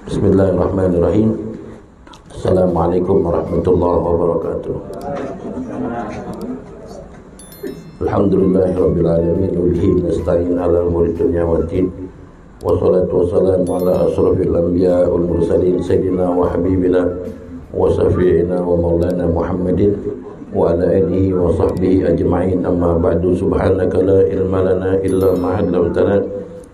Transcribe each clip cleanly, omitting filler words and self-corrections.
Bismillahirrahmanirrahim. Assalamualaikum warahmatullahi wabarakatuh. Alhamdulillahirabbil alamin wa bihi nasta'in ala umuri dunya waddin. Wassalatu wassalamu ala asrofil anbiya wal mursalin sayyidina wa habibina wa syafi'ina wa maulana Muhammadin wa ala alihi wa sahbihi ajma'in. Amma ba'du, subhanaka la ilma lana illa ma 'allamtana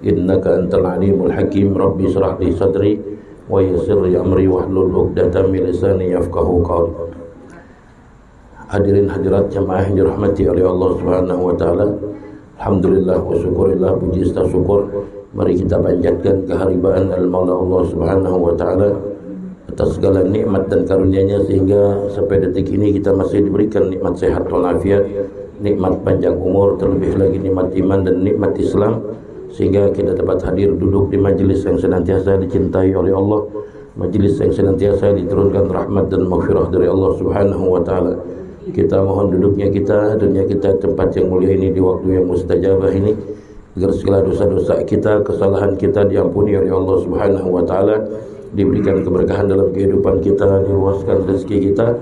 innaka antal alimul hakim. Rabbi shrah li sadri wa yassir li amri wahlul 'uqdatam min lisani yafqahu qawli. Hadirin hadirat jamaah yang dirahmati oleh Allah Subhanahu wa taala. Alhamdulillah wa syukurillah, puji serta syukur mari kita panjatkan keharibaan al-Maula Allah Subhanahu wa taala atas segala nikmat dan karunia-Nya, sehingga sampai detik ini kita masih diberikan nikmat sehat walafiat, nikmat panjang umur, terlebih lagi nikmat iman dan nikmat Islam, sehingga kita dapat hadir duduk di majelis yang senantiasa dicintai oleh Allah, majelis yang senantiasa diturunkan rahmat dan maghfirah dari Allah Subhanahu wa taala. Kita mohon duduknya kita, dunia kita, tempat yang mulia ini, di waktu yang mustajabah ini, agar segala dosa-dosa kita, kesalahan kita diampuni oleh Allah Subhanahu wa taala, diberikan keberkahan dalam kehidupan kita, diluaskan rezeki kita,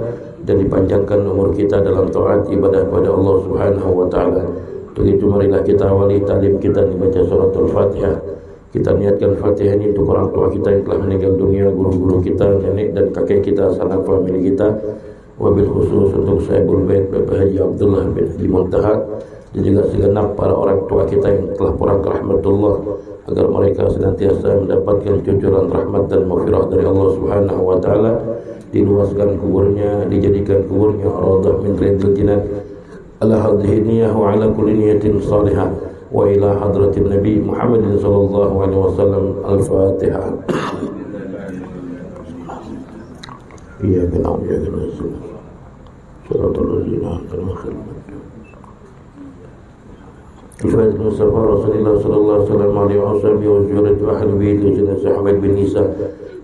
dan dipanjangkan umur kita dalam taat ibadah pada Allah Subhanahu wa taala. Untuk itu marilah kita awali talim kita dibaca suratul Fatihah. Kita niatkan Fatihah ini untuk orang tua kita yang telah meninggal dunia, guru-guru kita, nenek dan kakek kita, sanak famili kita, wabil khusus untuk Sahibul Bait Bapak Haji Abdullah bin Haji Muntaha, dan juga segenap para orang tua kita yang telah pulang ke rahmatullah, agar mereka senantiasa mendapatkan cucuran rahmat dan maghfirah dari Allah Subhanahu wa taala, diluaskan kuburnya, dijadikan kuburnya raudhah min riyadil jinan, ala hadhihi niyyah wa ala kulli niyatin salihah wa ila hadratin Nabi Muhammadin sallallahu alaihi wasallam. Al-Fatihah. Iya kenal ya kenal. Suratul Zina termakhir. Kifayat Mustafa Rasulullah sallallahu alaihi wasallam wa jurat wa ahli baiti wa sahabat bin Isa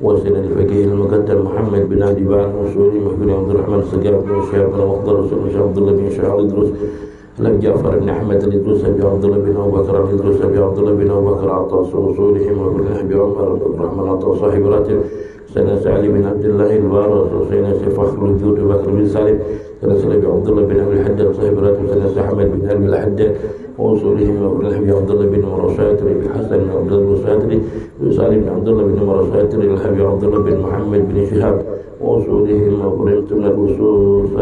wa sayyid al-faqih al-muqaddam Muhammad bin Abi Bakr Usuli Mahdi Abdul Rahman Sagaf bin Syekh Abdul Rasul Abdullah bin Syekh Idrus Lam Ja'far bin Ahmad al-Idrus Abi Abdullah bin Abu Bakar al-Idrus Abi Abdullah bin Abu Bakar Atas usulihim wa bin Abi Umar Abdul Rahman Atas sahib ratib Sayyidina Sa'ali bin Abdullah al-Baras Sayyidina Syafakul Wujud Bakar bin Salim Sayyidina Salim bin Abdullah bin Abi Haddad sahib ratib Sayyidina Ahmad bin Abi al-Haddad وصولهم وابن الحبي عبد الله بن مرشاتر بحسن بن عبد الله المساتري وسالم بن عبد الله بن مرشاتر الحبي عبد الله بن محمد بن شهاب وصولهم وقرمت من الوصول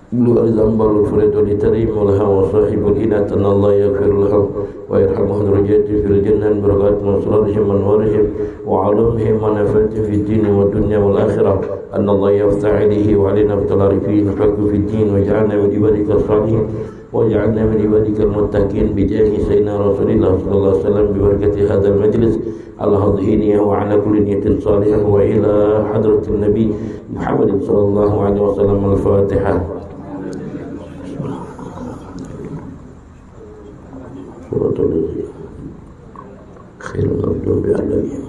بلو الزنبر الفريد لتريم لها وصاحب الإنات أن الله يغفر لهم ويرحمهم درجات في الجنة بركات مسرارهم وانوارهم وعلمهم ونفات في الدين والدنيا والآخرة أن الله يفتح عليه وعلينا بالعارفين حق في الدين وجعلنا من عبادك الصالحين وجعلنا من عبادك المتقين بجاه سيدنا رسول الله صلى الله عليه وسلم ببركة هذا المجلس على هذه النية وعلى كل نية صالحة وإلى حضرة النبي محمد صلى الله عليه وسلم. الفاتحة. سورة الذين خير المغضوب عليهم.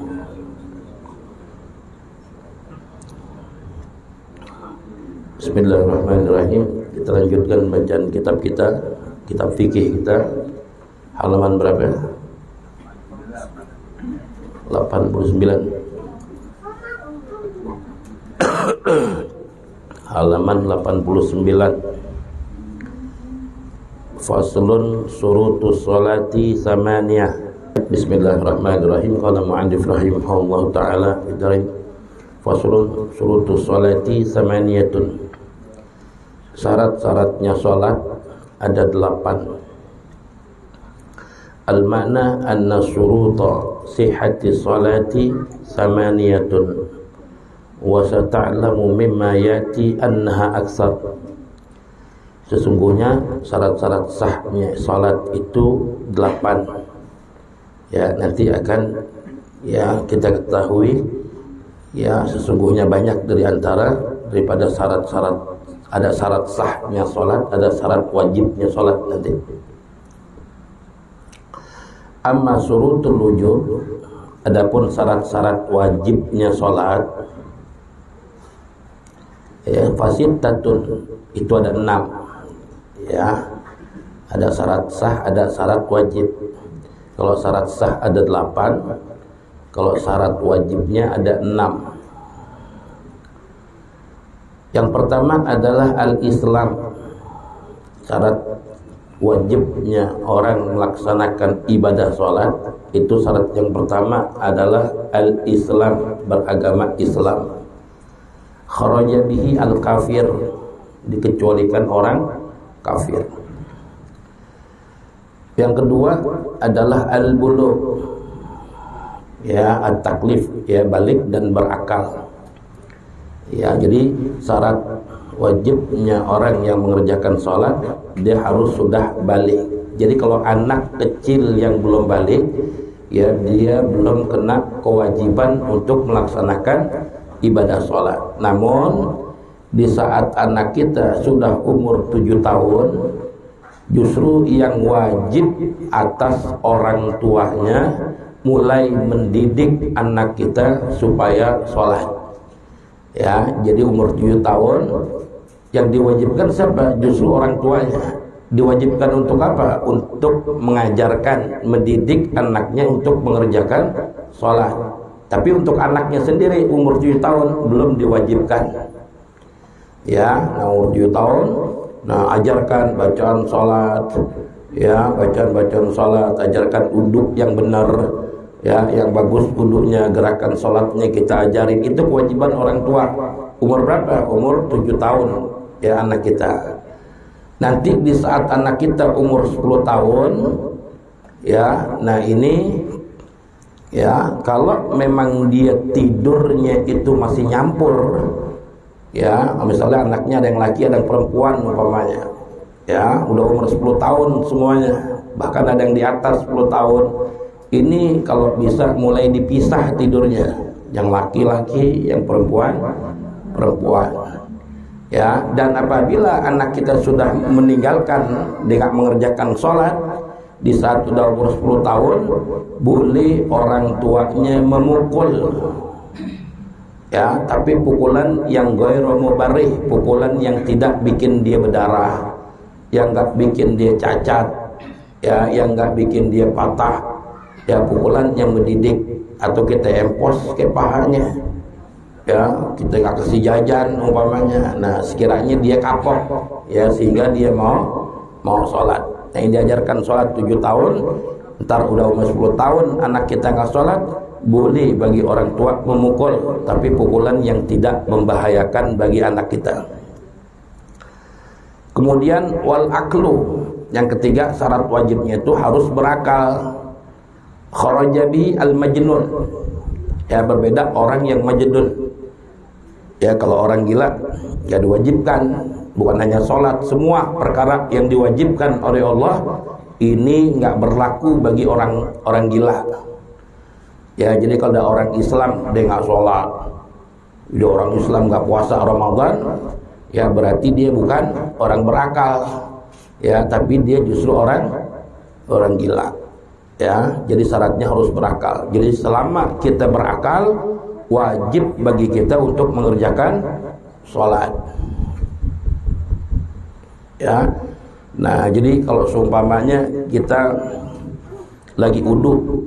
Bismillahirrahmanirrahim. Kita lanjutkan bacaan kitab kita, kitab fikih kita, halaman berapa? 89. Halaman 89. Faslun surutus salati samaniyah. Bismillahirrahmanirrahim. Qala mu'allif rahimahullah ta'ala idarin. Faslun surutus salati samaniyatun. Syarat-syaratnya salat ada 8. Al-makna anna syuruta sihhati salati samaniyatun wa sata'lamu mimma yati annaha aksar. Sesungguhnya syarat-syarat sahnya salat itu 8. Ya, nanti akan kita ketahui sesungguhnya banyak dari antara daripada syarat-syarat. Ada syarat sahnya salat, ada syarat wajibnya salat nanti. Amma syurutul wujub, adapun syarat-syarat wajibnya salat, fasittatun, itu ada 6. Ada syarat sah, ada syarat wajib. Kalau syarat sah ada 8, Kalau syarat wajibnya ada 6. Yang pertama adalah al-Islam. Syarat wajibnya orang melaksanakan ibadah sholat, itu syarat yang pertama adalah al-Islam, beragama Islam. Kharaja bihi al-kafir, dikecualikan orang kafir. Yang kedua adalah al-bulugh, ya, at-taklif, ya, balik dan berakal. Ya, jadi syarat wajibnya orang yang mengerjakan sholat, dia harus sudah balik. Jadi kalau anak kecil yang belum balik, ya, dia belum kena kewajiban untuk melaksanakan ibadah sholat. Namun di saat anak kita sudah umur 7 tahun, justru yang wajib atas orang tuanya mulai mendidik anak kita supaya sholat. Ya, jadi umur 7 tahun yang diwajibkan siapa? Justru orang tuanya. Diwajibkan untuk apa? Untuk mengajarkan, mendidik anaknya untuk mengerjakan sholat. Tapi untuk anaknya sendiri umur 7 tahun belum diwajibkan. Ya, umur 7 tahun, ajarkan bacaan sholat, ya, bacaan sholat, ajarkan uduk yang benar, ya, yang bagus uduknya, gerakan sholatnya kita ajarin. Itu kewajiban orang tua. Umur berapa? Umur 7 tahun, ya, anak kita. Nanti di saat anak kita umur 10 tahun, ya, ini, ya, kalau memang dia tidurnya itu masih nyampur, ya, misalnya anaknya ada yang laki ada yang perempuan umpamanya, ya, udah umur 10 tahun semuanya, bahkan ada yang di atas 10 tahun. Ini kalau bisa mulai dipisah tidurnya, yang laki-laki, yang perempuan. Ya, dan apabila anak kita sudah meninggalkan dengan mengerjakan sholat di saat sudah umur 10 tahun, boleh orang tuanya memukul. Ya, tapi pukulan yang ghairu mubarrih, pukulan yang tidak bikin dia berdarah, yang enggak bikin dia cacat, ya, yang enggak bikin dia patah. Ya, pukulan yang mendidik, atau kita empos ke pahanya, ya, kita nggak kasih jajan umpamanya. Nah, sekiranya dia kapok, ya, sehingga dia mau sholat. Nah, ini diajarkan sholat 7 tahun. Ntar udah umur 10 tahun anak kita nggak sholat, boleh bagi orang tua memukul, tapi pukulan yang tidak membahayakan bagi anak kita. Kemudian wal aklu, yang ketiga syarat wajibnya itu harus berakal. Kharajabi al-majnun, ya, berbeda orang yang majnun. Ya, kalau orang gila ya diwajibkan, bukan hanya sholat, semua perkara yang diwajibkan oleh Allah ini nggak berlaku bagi orang gila. Ya, jadi kalau ada orang Islam dia nggak sholat, dia orang Islam nggak puasa Ramadan, ya berarti dia bukan orang berakal, ya, tapi dia justru orang gila. Ya, jadi syaratnya harus berakal. Jadi selama kita berakal, wajib bagi kita untuk mengerjakan sholat. Ya, nah, jadi kalau seumpamanya kita lagi wudu,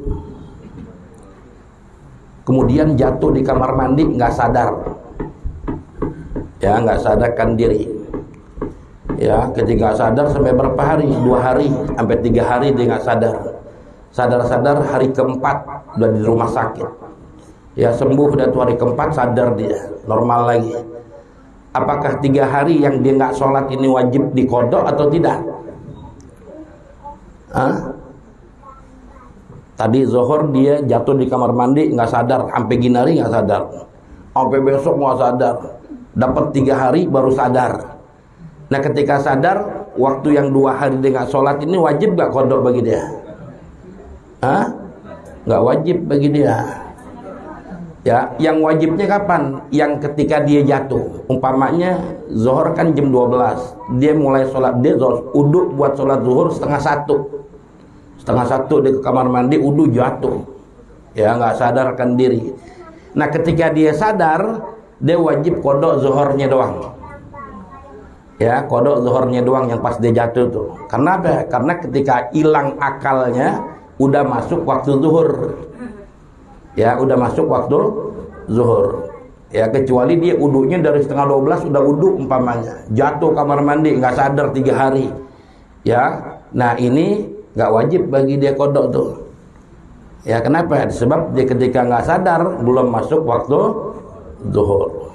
kemudian jatuh di kamar mandi nggak sadar, ya, nggak sadarkan diri, ya, ketika sadar sampai berapa hari? 2 hari sampai 3 hari dia nggak sadar. Sadar-sadar hari keempat udah di rumah sakit, ya, sembuh dan hari keempat sadar dia normal lagi. Apakah 3 hari yang dia nggak sholat ini wajib diqodho atau tidak? Tadi zuhur dia jatuh di kamar mandi nggak sadar, sampai gini hari nggak sadar, sampai besok nggak sadar, dapat 3 hari baru sadar. Nah, ketika sadar, waktu yang 2 hari dia nggak sholat ini wajib nggak qodho bagi dia? Nggak wajib bagi dia. Ya, yang wajibnya kapan? Yang ketika dia jatuh. Umpamanya zuhur kan jam 12, dia mulai sholat, dia uduk buat sholat zuhur setengah 1 dia ke kamar mandi, uduk jatuh, ya, nggak sadarkan diri. Nah, ketika dia sadar, dia wajib qodho zuhurnya doang, ya, qodho zuhurnya doang yang pas dia jatuh tuh. Karena apa? Karena ketika hilang akalnya udah masuk waktu zuhur. Ya, udah masuk waktu zuhur. Ya, kecuali dia uduknya dari setengah 12 udah uduk umpamanya, jatuh kamar mandi nggak sadar 3 hari. Ya, nah ini nggak wajib bagi dia kodok tuh. Ya, kenapa? Sebab dia ketika nggak sadar belum masuk waktu zuhur.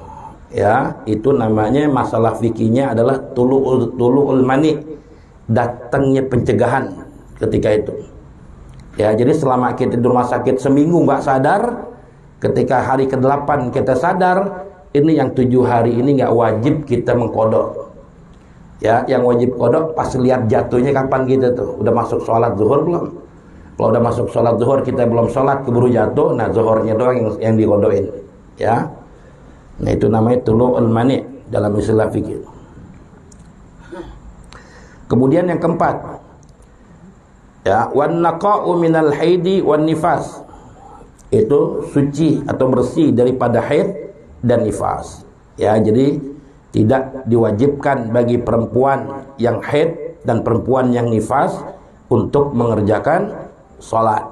Ya, itu namanya masalah fikihnya adalah tulu'ul mani, datangnya pencegahan ketika itu. Ya, jadi selama kita di rumah sakit seminggu nggak sadar, ketika hari ke-8 kita sadar, ini yang 7 hari ini nggak wajib kita mengkodok. Ya, yang wajib kodok pas lihat jatuhnya kapan gitu tuh. Udah masuk sholat zuhur belum? Kalau udah masuk sholat zuhur kita belum sholat keburu jatuh, nah zuhurnya doang yang dikodokin. Ya, nah itu namanya tulu'ul mani dalam istilah fikih. Kemudian yang keempat, ya, wan naqa'u minal haidi wan nifas, itu suci atau bersih daripada haid dan nifas. Ya, jadi tidak diwajibkan bagi perempuan yang haid dan perempuan yang nifas untuk mengerjakan sholat.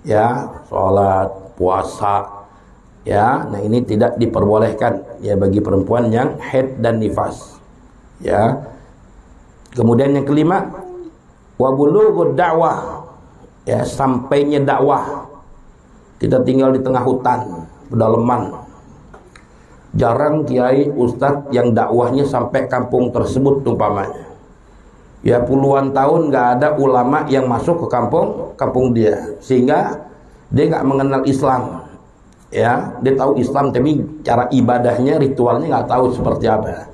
Ya, sholat, puasa. Ya, nah ini tidak diperbolehkan ya bagi perempuan yang haid dan nifas. Ya. Kemudian yang kelima, wa bulughud dakwah, ya, sampainya dakwah. Kita tinggal di tengah hutan, pedalaman. Jarang kiai ustadz yang dakwahnya sampai kampung tersebut umpamanya. Ya, puluhan tahun nggak ada ulama yang masuk ke kampung dia, sehingga dia nggak mengenal Islam. Ya, dia tahu Islam tapi cara ibadahnya, ritualnya nggak tahu seperti apa.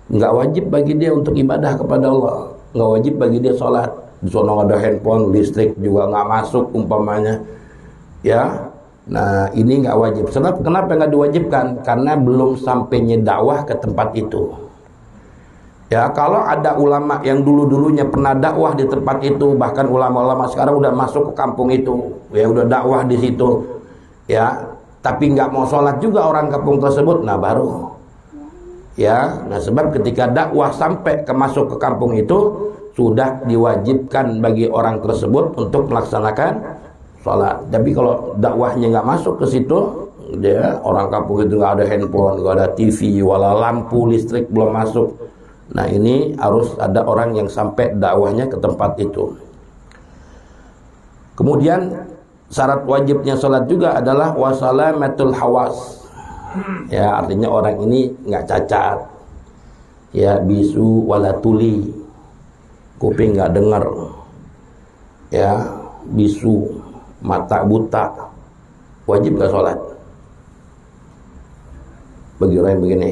Nggak wajib bagi dia untuk ibadah kepada Allah, nggak wajib bagi dia sholat. Di sana ada handphone, listrik juga nggak masuk umpamanya. Ya, nah ini nggak wajib. Sebab kenapa nggak diwajibkan? Karena belum sampainya dakwah ke tempat itu. Ya, kalau ada ulama yang dulu-dulunya pernah dakwah di tempat itu, bahkan ulama-ulama sekarang udah masuk ke kampung itu, ya udah dakwah di situ, ya, tapi nggak mau sholat juga orang kampung tersebut, nah baru. Ya, nah sebab ketika dakwah sampai masuk ke kampung itu sudah diwajibkan bagi orang tersebut untuk melaksanakan sholat. Tapi kalau dakwahnya nggak masuk ke situ, dia orang kampung itu nggak ada handphone, nggak ada TV, wala lampu listrik belum masuk. Nah ini harus ada orang yang sampai dakwahnya ke tempat itu. Kemudian syarat wajibnya sholat juga adalah wasalamatul hawas. Ya, artinya orang ini nggak cacat, ya, bisu wala tuli, kuping nggak dengar, ya, bisu, mata buta, wajib nggak sholat bagi orang yang begini?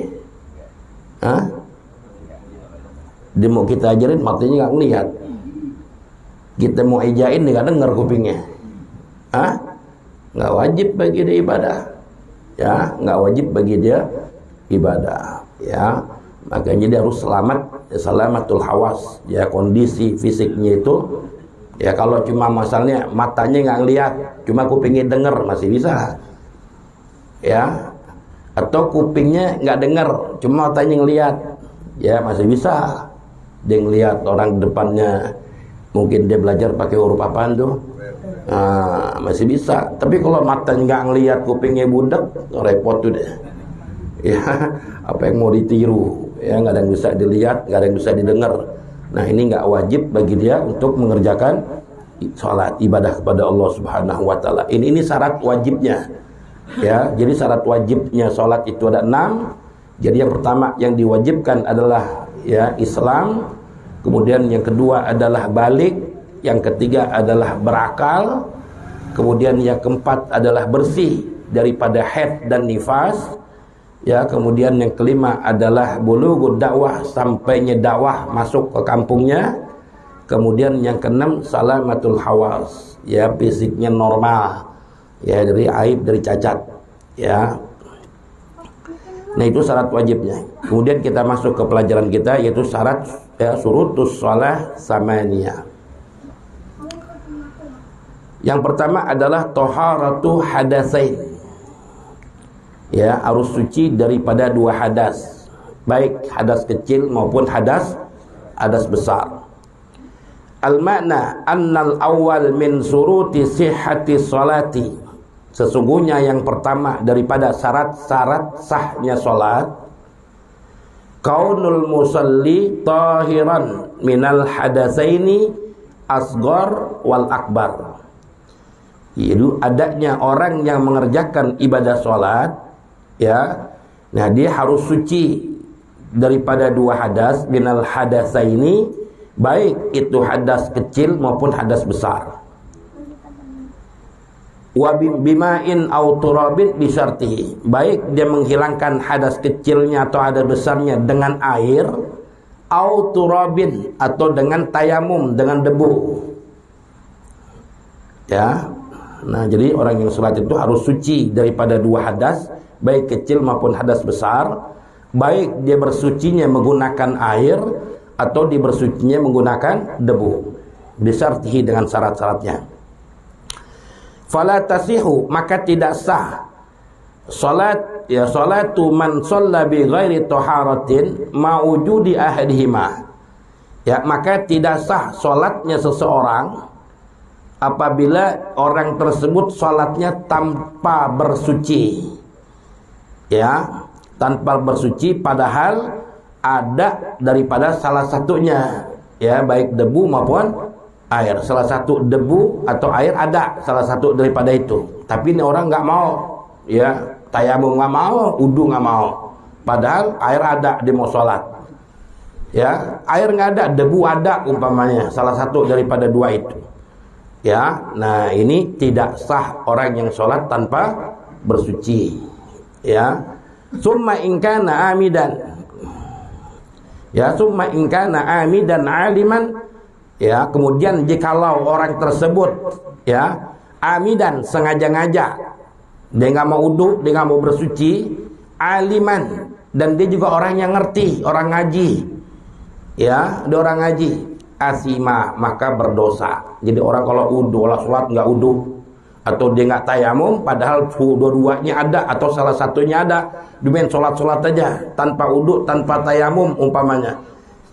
Hah? Dia mau kita ajarin matanya nggak ngelihat, kita mau ejain dia nggak dengar kupingnya. Hah? Nggak wajib bagi dia ibadah. Ya, nggak wajib bagi dia ibadah. Ya, makanya dia harus selamat, salamatul hawas. Ya, kondisi fisiknya itu, ya, kalau cuma masalahnya matanya nggak ngelihat, cuma kupingnya dengar masih bisa. Ya, atau kupingnya nggak dengar, cuma matanya ngelihat, ya masih bisa. Dia ngelihat orang depannya, mungkin dia belajar pakai huruf apaan tuh. Nah, masih bisa. Tapi kalau matanya nggak ngelihat, kupingnya budak, repot tuh deh. Ya, apa yang mau ditiru? Ya, nggak ada yang bisa dilihat, nggak ada yang bisa didengar. Nah, ini nggak wajib bagi dia untuk mengerjakan sholat ibadah kepada Allah Subhanahu Wa Taala. Ini syarat wajibnya. Ya, jadi syarat wajibnya sholat itu ada 6. Jadi yang pertama yang diwajibkan adalah ya Islam. Kemudian yang kedua adalah balik. Yang ketiga adalah berakal. Kemudian yang keempat adalah bersih daripada haid dan nifas. Ya, kemudian yang kelima adalah bulughud dakwah, sampainya dakwah masuk ke kampungnya. Kemudian yang keenam salamatul hawas, ya fisiknya normal. Ya, dari aib, dari cacat. Ya. Nah, itu syarat wajibnya. Kemudian kita masuk ke pelajaran kita, yaitu syarat ya syurutus shalah samaniyah. Yang pertama adalah taharatu hadatsain. Ya, harus suci daripada 2 hadas. Baik hadas kecil maupun hadas besar. Al-makna annal awal min suruti sihhati salati. Sesungguhnya yang pertama daripada syarat-syarat sahnya salat, kaunul musalli tahiran minal hadatsaini asghar wal akbar. Yaitu adanya orang yang mengerjakan ibadah salat, ya. Nah, dia harus suci daripada dua hadas, minal hadatsaini, baik itu hadas kecil maupun hadas besar. Wa bima'in aw turabin bisyartihi, baik dia menghilangkan hadas kecilnya atau hadas besarnya dengan air, aw turabin atau dengan tayamum, dengan debu. Ya. Nah, jadi orang yang salat itu harus suci daripada dua hadas, baik kecil maupun hadas besar, baik dia bersucinya menggunakan air atau dia bersucinya menggunakan debu. Bisyartihi, dengan syarat-syaratnya. Fala tasihu, maka tidak sah salat, ya, salatu man shalla bi ghairi taharatin ma'ujudi ahadihima. Ya, maka tidak sah salatnya seseorang apabila orang tersebut salatnya tanpa bersuci. Ya, tanpa bersuci padahal ada daripada salah satunya, ya, baik debu maupun air. Salah satu debu atau air ada salah satu daripada itu, tapi ini orang nggak mau, ya, tayamum nggak mau, wudu nggak mau, padahal air ada, dia mau sholat. Ya, air nggak ada, debu ada umpamanya, salah satu daripada dua itu. Ya, nah ini tidak sah orang yang sholat tanpa bersuci. Ya, summa ingkana amidan, ya, summa ingkana amidan aliman. Ya, kemudian jikalau orang tersebut, ya, amidan, sengaja-ngaja, dia nggak mau wudu, dia nggak mau bersuci, aliman, dan dia juga orang yang ngerti, orang ngaji, ya, dia orang ngaji, asima, maka berdosa. Jadi orang kalau wudu, kalau sholat nggak wudu, atau dia nggak tayamum, padahal dua-duanya ada atau salah satunya ada, dia main sholat-sholat aja tanpa wudu, tanpa tayamum umpamanya.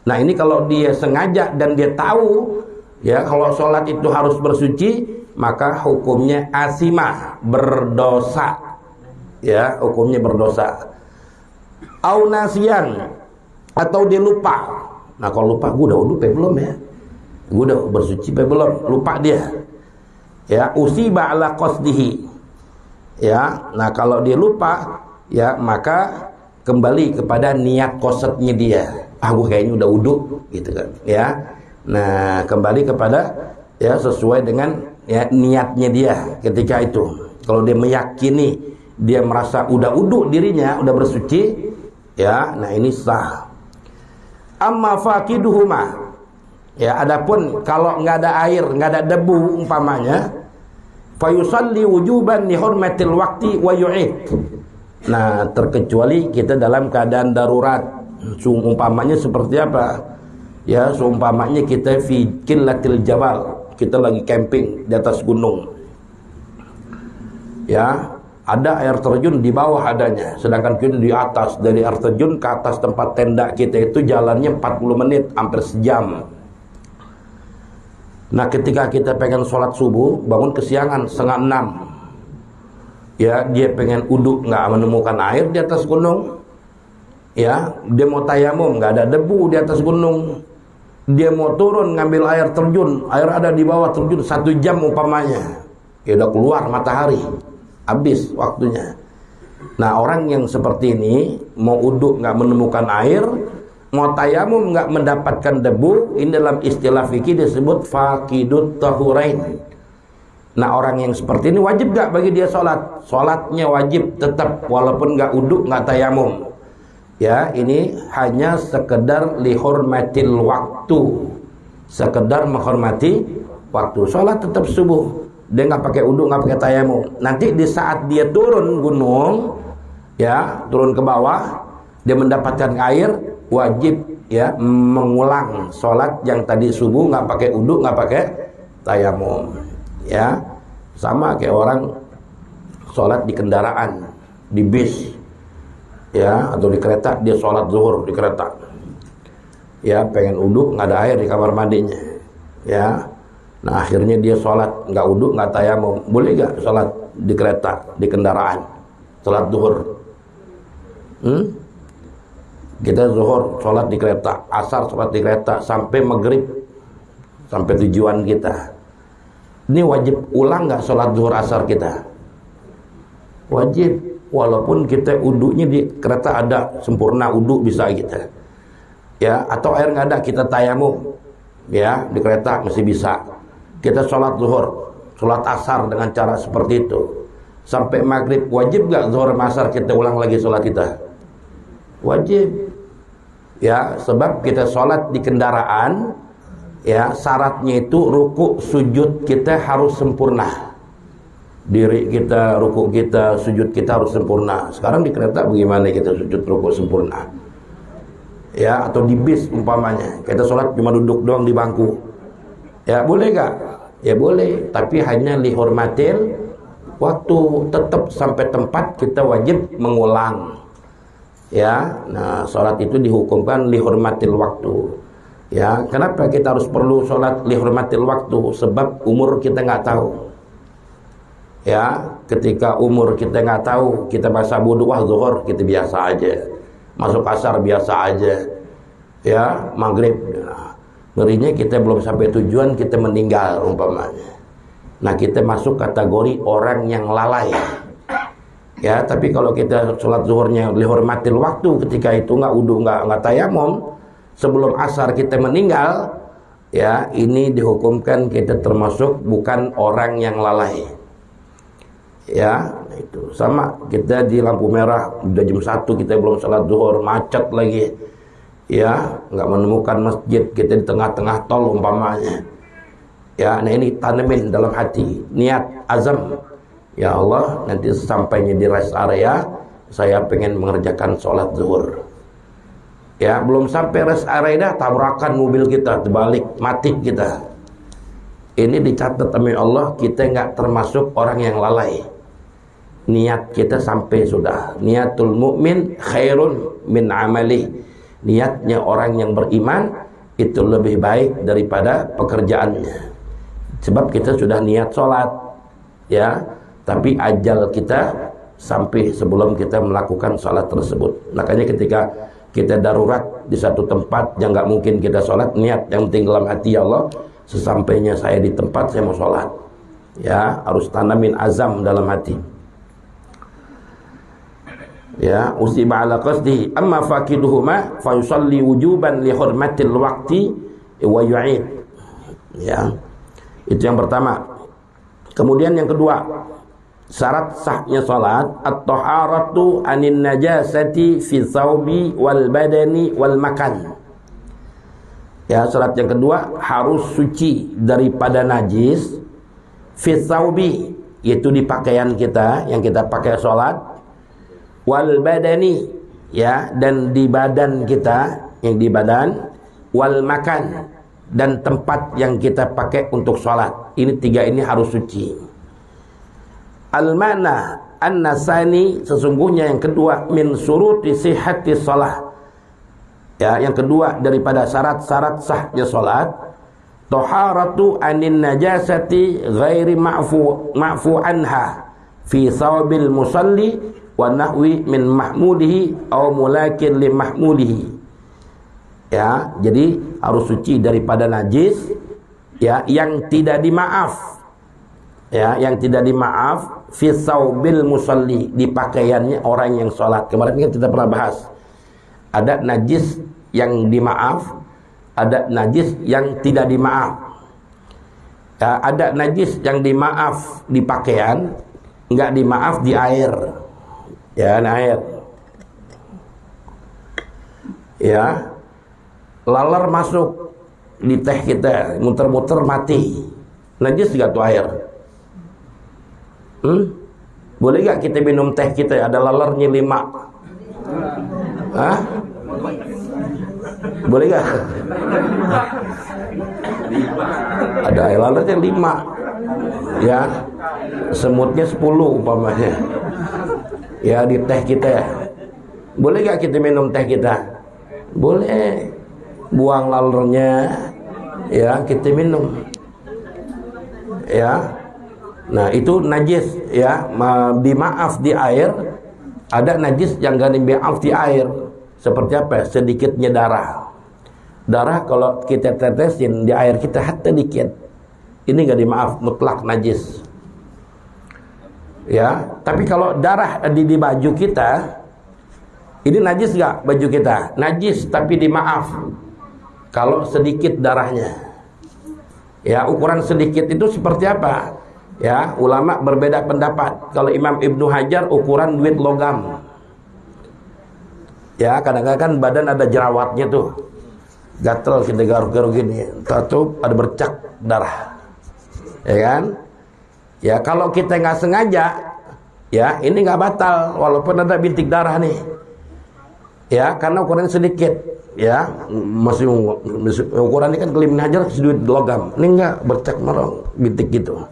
Nah, ini kalau dia sengaja dan dia tahu, ya, kalau sholat itu harus bersuci, maka hukumnya asimah, berdosa. Ya, hukumnya berdosa. Au nasiyan, atau dia lupa. Nah, kalau lupa, gue udah wudu belum ya? Gue udah bersuci belum? Lupa dia. Ya, usiba ala qasdihi. Ya, nah kalau dia lupa, ya, maka kembali kepada niat qasadnya dia. Gue kayaknya udah wudu gitu kan, ya. Nah, kembali kepada, ya, sesuai dengan, ya, niatnya dia ketika itu. Kalau dia meyakini, dia merasa udah wudu dirinya, udah bersuci, ya, nah ini sah. Amma faqiduhuma, ya, adapun kalau nggak ada air, nggak ada debu umpamanya, fayusalli wujuban li hurmatil waqti wa yu'id. Nah, terkecuali kita dalam keadaan darurat. Seumpamanya seperti apa? Ya, seumpamanya kita fi qillatil jabal, kita lagi camping di atas gunung. Ya, ada air terjun di bawah adanya, sedangkan kita di atas. Dari air terjun ke atas tempat tenda kita itu jalannya 40 menit, hampir sejam. Nah, ketika kita pengen sholat subuh, bangun kesiangan 5:30. Ya, dia pengen wudu, nggak menemukan air di atas gunung. Ya, dia mau tayamum, nggak ada debu di atas gunung. Dia mau turun ngambil air terjun, air ada di bawah terjun 1 jam umpamanya. Ya, udah keluar matahari, habis waktunya. Nah, orang yang seperti ini mau wudu nggak menemukan air, mau tayamum nggak mendapatkan debu, ini dalam istilah fikih disebut faqidut tahurain. Nah, orang yang seperti ini wajib nggak bagi dia sholat? Sholatnya wajib tetap walaupun nggak wudu, nggak tayamum. Ya, ini hanya sekedar lihurmatil waktu, sekedar menghormati waktu. Sholat tetap subuh, dia nggak pakai wudu, nggak pakai tayamum. Nanti di saat dia turun gunung, ya, turun ke bawah, dia mendapatkan air, wajib, ya, mengulang sholat yang tadi subuh nggak pakai wudu, nggak pakai tayamum. Ya, sama kayak orang sholat di kendaraan, di bis, ya, atau di kereta, dia sholat zuhur di kereta, ya, pengen wudu, nggak ada air di kamar mandinya, ya. Nah, akhirnya dia sholat nggak wudu, nggak tayamum. Boleh nggak sholat di kereta, di kendaraan, salat zuhur. Kita zuhur salat di kereta, asar salat di kereta, sampai maghrib, sampai tujuan kita. Ini wajib ulang nggak salat zuhur asar kita? Wajib, walaupun kita uduknya di kereta ada, sempurna uduk bisa kita. Ya, atau air nggak ada, kita tayamum. Ya, di kereta masih bisa. Kita sholat zuhur, sholat asar dengan cara seperti itu. Sampai maghrib, wajib nggak zuhur asar kita ulang lagi sholat kita? Wajib. Ya, sebab kita sholat di kendaraan, ya syaratnya itu ruku sujud kita harus sempurna. Diri kita, ruku kita, sujud kita harus sempurna. Sekarang di kereta bagaimana kita sujud ruku sempurna? Ya, atau di bis umpamanya kita sholat cuma duduk doang di bangku. Ya boleh gak? Ya boleh, tapi hanya lihormatil waktu. Tetap sampai tempat kita wajib mengulang. Ya, nah sholat itu dihukumkan lihormatil waktu. Ya, kenapa kita harus perlu sholat lihormatil waktu? Sebab umur kita nggak tahu. Ya, ketika umur kita nggak tahu, kita bahasa bodoh, wah zuhur kita biasa aja, masuk asar biasa aja, ya maghrib. Nah, ngerinya kita belum sampai tujuan kita meninggal umpamanya. Nah kita masuk kategori orang yang lalai. Ya, tapi kalau kita sholat zuhurnya dihormatil waktu, ketika itu nggak wudu, nggak tayamum, sebelum asar kita meninggal, ya ini dihukumkan kita termasuk bukan orang yang lalai. Ya, itu sama kita di lampu merah udah jam 1 kita belum sholat zuhur, macet lagi. Ya, nggak menemukan masjid, kita di tengah-tengah tol umpamanya. Ya, nah ini tanemin dalam hati, niat, azam. Ya Allah, nanti sampainya di rest area, saya pengen mengerjakan sholat zuhur. Ya, belum sampai rest area dah tabrakan mobil kita, terbalik, mati kita. Ini dicatat oleh Allah, kita nggak termasuk orang yang lalai. Niat kita sampai sudah. Niatul mukmin khairun min amali. Niatnya orang yang beriman itu lebih baik daripada pekerjaannya. Sebab kita sudah niat sholat, ya, tapi ajal kita sampai sebelum kita melakukan sholat tersebut. Makanya ketika kita darurat di satu tempat yang nggak mungkin kita sholat, niat yang penting dalam hati, ya Allah, sesampainya saya di tempat saya mau sholat. Ya, harus tanamin azam dalam hati. Ya, usiba ala qasdi amma faqiduhuma fa yusalli wujuban li hurmatil waqti wa yu'id. Ya. Itu yang pertama. Kemudian yang kedua, syarat sahnya salat at-taharatu anin najasati fi thawbi wal badani wal makan. Ya, syarat yang kedua harus suci daripada najis fi thawbi, yaitu di pakaian kita yang kita pakai salat, wal badani, ya, dan di badan kita yang di badan, wal makan, dan tempat yang kita pakai untuk sholat. Ini tiga ini harus suci. Al-mana an-nasani, sesungguhnya yang kedua, min suruti sihhati sholat, ya, yang kedua daripada syarat-syarat sahnya sholat, taharatu anin najasati ghairi ma'fu anha fi thawbil musalli wa nahwi min mahmudihi aw mulakin li mahmudihi. Ya, jadi harus suci daripada najis, ya, yang tidak dimaaf. Ya, yang tidak dimaaf fi thawbil musalli, di pakaiannya orang yang sholat. Kemarin kan kita pernah bahas, ada najis yang dimaaf, ada najis yang tidak dimaaf. Ya, ada najis yang dimaaf di pakaian, enggak dimaaf di air. Ya, air. Ya, laler masuk di teh kita, muter-muter mati. Najis juga tuh air. Boleh gak kita minum teh kita ada lalernya 5? Hah? Boleh gak? Ada air lalernya 5. Ya, semutnya 10 umpamanya. Ya, di teh kita. Boleh gak kita minum teh kita? Boleh. Buang lalernya, ya, kita minum. Ya. Nah itu najis ya, dimaaf di air. Ada najis yang gak dimaaf di air. Seperti apa? Sedikitnya darah. Darah kalau kita tetesin di air kita hatta dikit, ini gak dimaaf, mutlak najis. Ya, tapi kalau darah di baju kita, ini najis gak baju kita? Najis, tapi dimaaf kalau sedikit darahnya. Ya, ukuran sedikit itu seperti apa? Ya, ulama berbeda pendapat. Kalau Imam Ibnu Hajar ukuran duit logam. Ya, kadang-kadang kan badan ada jerawatnya tuh, gatel kita garuk-garuk gini, tahu ada bercak darah, ya kan? Ya kalau kita nggak sengaja, ya ini nggak batal walaupun ada bintik darah nih, ya karena ukurannya sedikit, ya masih ukurannya kan Ibnu Hajar duit logam, ini nggak bercak merong bintik gitu.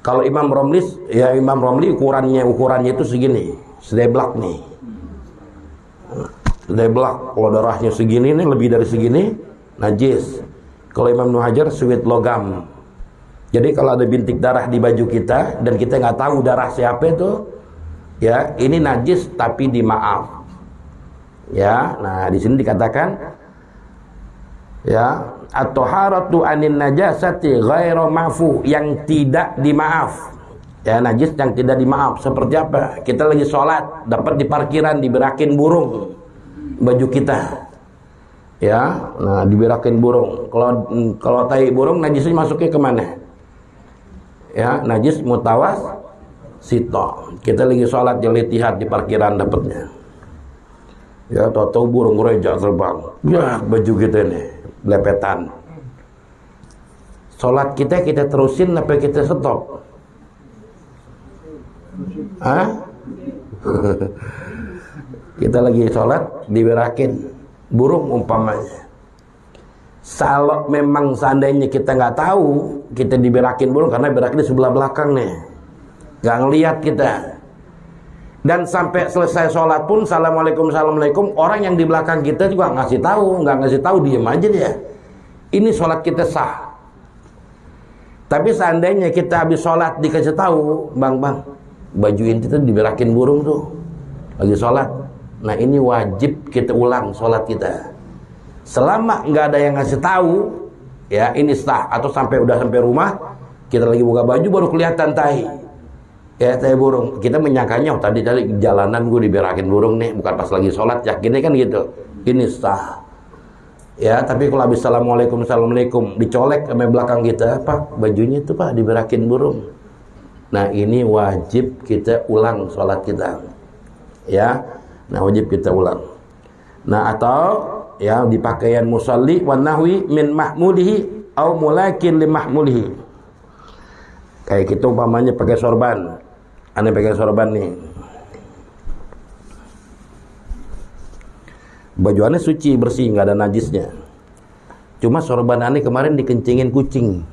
Kalau Imam Romli, ya Imam Romli ukurannya itu segini, sedeblak nih. Sedeblak, kalau darahnya segini nih, lebih dari segini, najis. Kalau Imam Ibnu Hajar suwit logam. Jadi kalau ada bintik darah di baju kita dan kita nggak tahu darah siapa itu, ya ini najis tapi dimaaf. Ya, nah di sini dikatakan, ya at-taharatu anin najasati ghairu mafu, yang tidak dimaaf. Ya najis yang tidak dimaaf seperti apa? Kita lagi sholat, dapat di parkiran diberakin burung baju kita. Ya, nah diberakin burung. Kalau tai burung najisnya masuknya kemana? Ya, najis mutawas sito. Kita lagi sholat jelitihat di parkiran dapatnya. Ya, tahu burung gereja terbang. Ya, baju kita nih lepetan. Sholat kita terusin apa kita stop? Hah? Kita lagi sholat diberakin burung umpamanya. Kalau memang seandainya kita nggak tahu kita diberakin burung, karena berakin di sebelah belakang nih, nggak ngelihat kita, dan sampai selesai sholat pun assalamualaikum assalamualaikum, orang yang di belakang kita juga nggak ngasih tahu, diem aja dia. Ini sholat kita sah. Tapi seandainya kita habis sholat dikasih tahu, bang baju inti tuh diberakin burung tuh lagi sholat. Nah ini wajib kita ulang sholat kita. Selama nggak ada yang ngasih tahu, ya ini sah. Atau udah sampai rumah, kita lagi buka baju baru kelihatan tahi, ya tahi burung. Kita menyangkanya tadi jalanan gue diberakin burung nih, bukan pas lagi sholat. Yakinnya kan gitu. Ini sah. Ya tapi kalau habis assalamualaikum dicolek sama belakang kita, Pak bajunya itu Pak diberakin burung. Nah ini wajib kita ulang sholat kita. Ya, nah wajib kita ulang. Nah atau ya di pakaian musalli wan nahwi min mahmulihi au mulakin li mahmulihi. Kayak kita umpamanya pakai sorban. Aneh pakai sorban nih. Baju aneh suci, bersih, nggak ada najisnya. Cuma sorban aneh kemarin dikencingin kucing.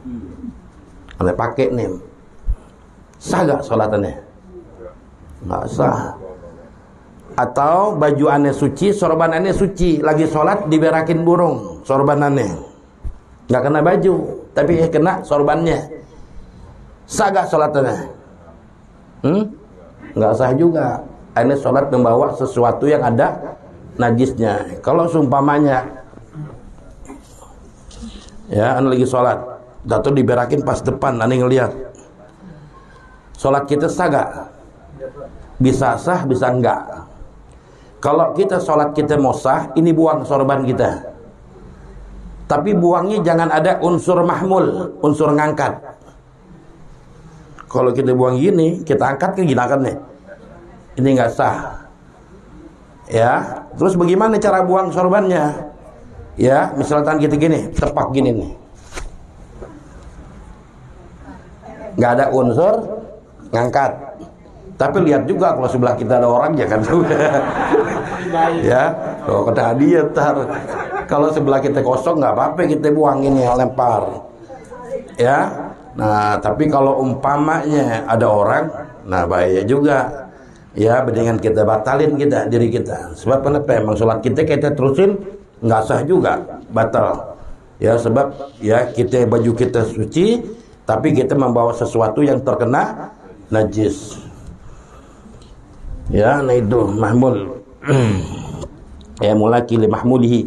Aneh pakai nih. Sah gak sholatannya? Nggak sah. Atau baju aneh suci, sorban aneh suci, lagi sholat diberakin burung, sorban aneh nggak kena baju, tapi kena sorbannya. Sah gak sholatannya? Nggak sah juga. Aneh sholat membawa sesuatu yang ada najisnya. Kalau seumpamanya ya aneh lagi sholat, atau diberakin pas depan, aneh ngelihat, sholat kita sah gak? Bisa sah, bisa enggak. Kalau kita sholat kita mau sah, ini buang sorban kita. Tapi buangnya jangan ada unsur mahmul, unsur ngangkat. Kalau kita buang gini, kita angkat kan gila kan nih. Ini nggak sah. Ya, terus bagaimana cara buang sorbannya? Ya, misalkan kita gini, tepak gini nih. Nggak ada unsur ngangkat. Tapi lihat juga kalau sebelah kita ada orang ya kan. Ya, kalau kata dia ntar kalau sebelah kita kosong nggak apa-apa kita buang ini, lempar. Ya, nah tapi kalau umpamanya ada orang, nah bahaya juga. Ya, mendingan kita batalin diri kita. Sebab kenapa? Emang sholat kita terusin nggak sah juga, batal. Ya sebab ya kita baju kita suci, tapi kita membawa sesuatu yang terkena najis. Ya, nah itu mahmul. Ya, mulaki li mahmulihi.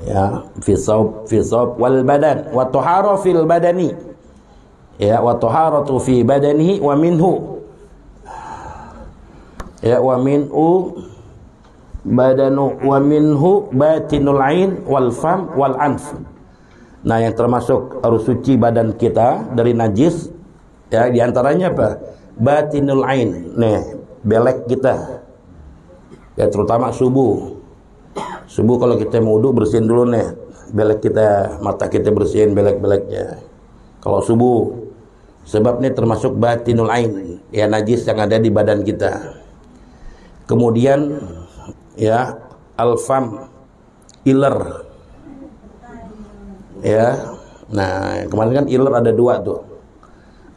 Ya, fi saub wal badan wa tahara fil badani. Ya, wa taharatu fi badanihi wa minhu. Ya, wa minhu badanu wa minhu batinul ain wal fam wal anf. Nah, yang termasuk harus suci badan kita dari najis, ya, diantaranya apa? Batinul ain, nih, belek kita, ya, terutama subuh kalau kita mau wudu bersihin dulu nih belek kita, mata kita bersihin belek-beleknya kalau subuh, sebab ini termasuk batinul ain, ya, najis yang ada di badan kita. Kemudian, ya, al-fam, iler. Ya, nah kemarin kan iler ada dua tuh,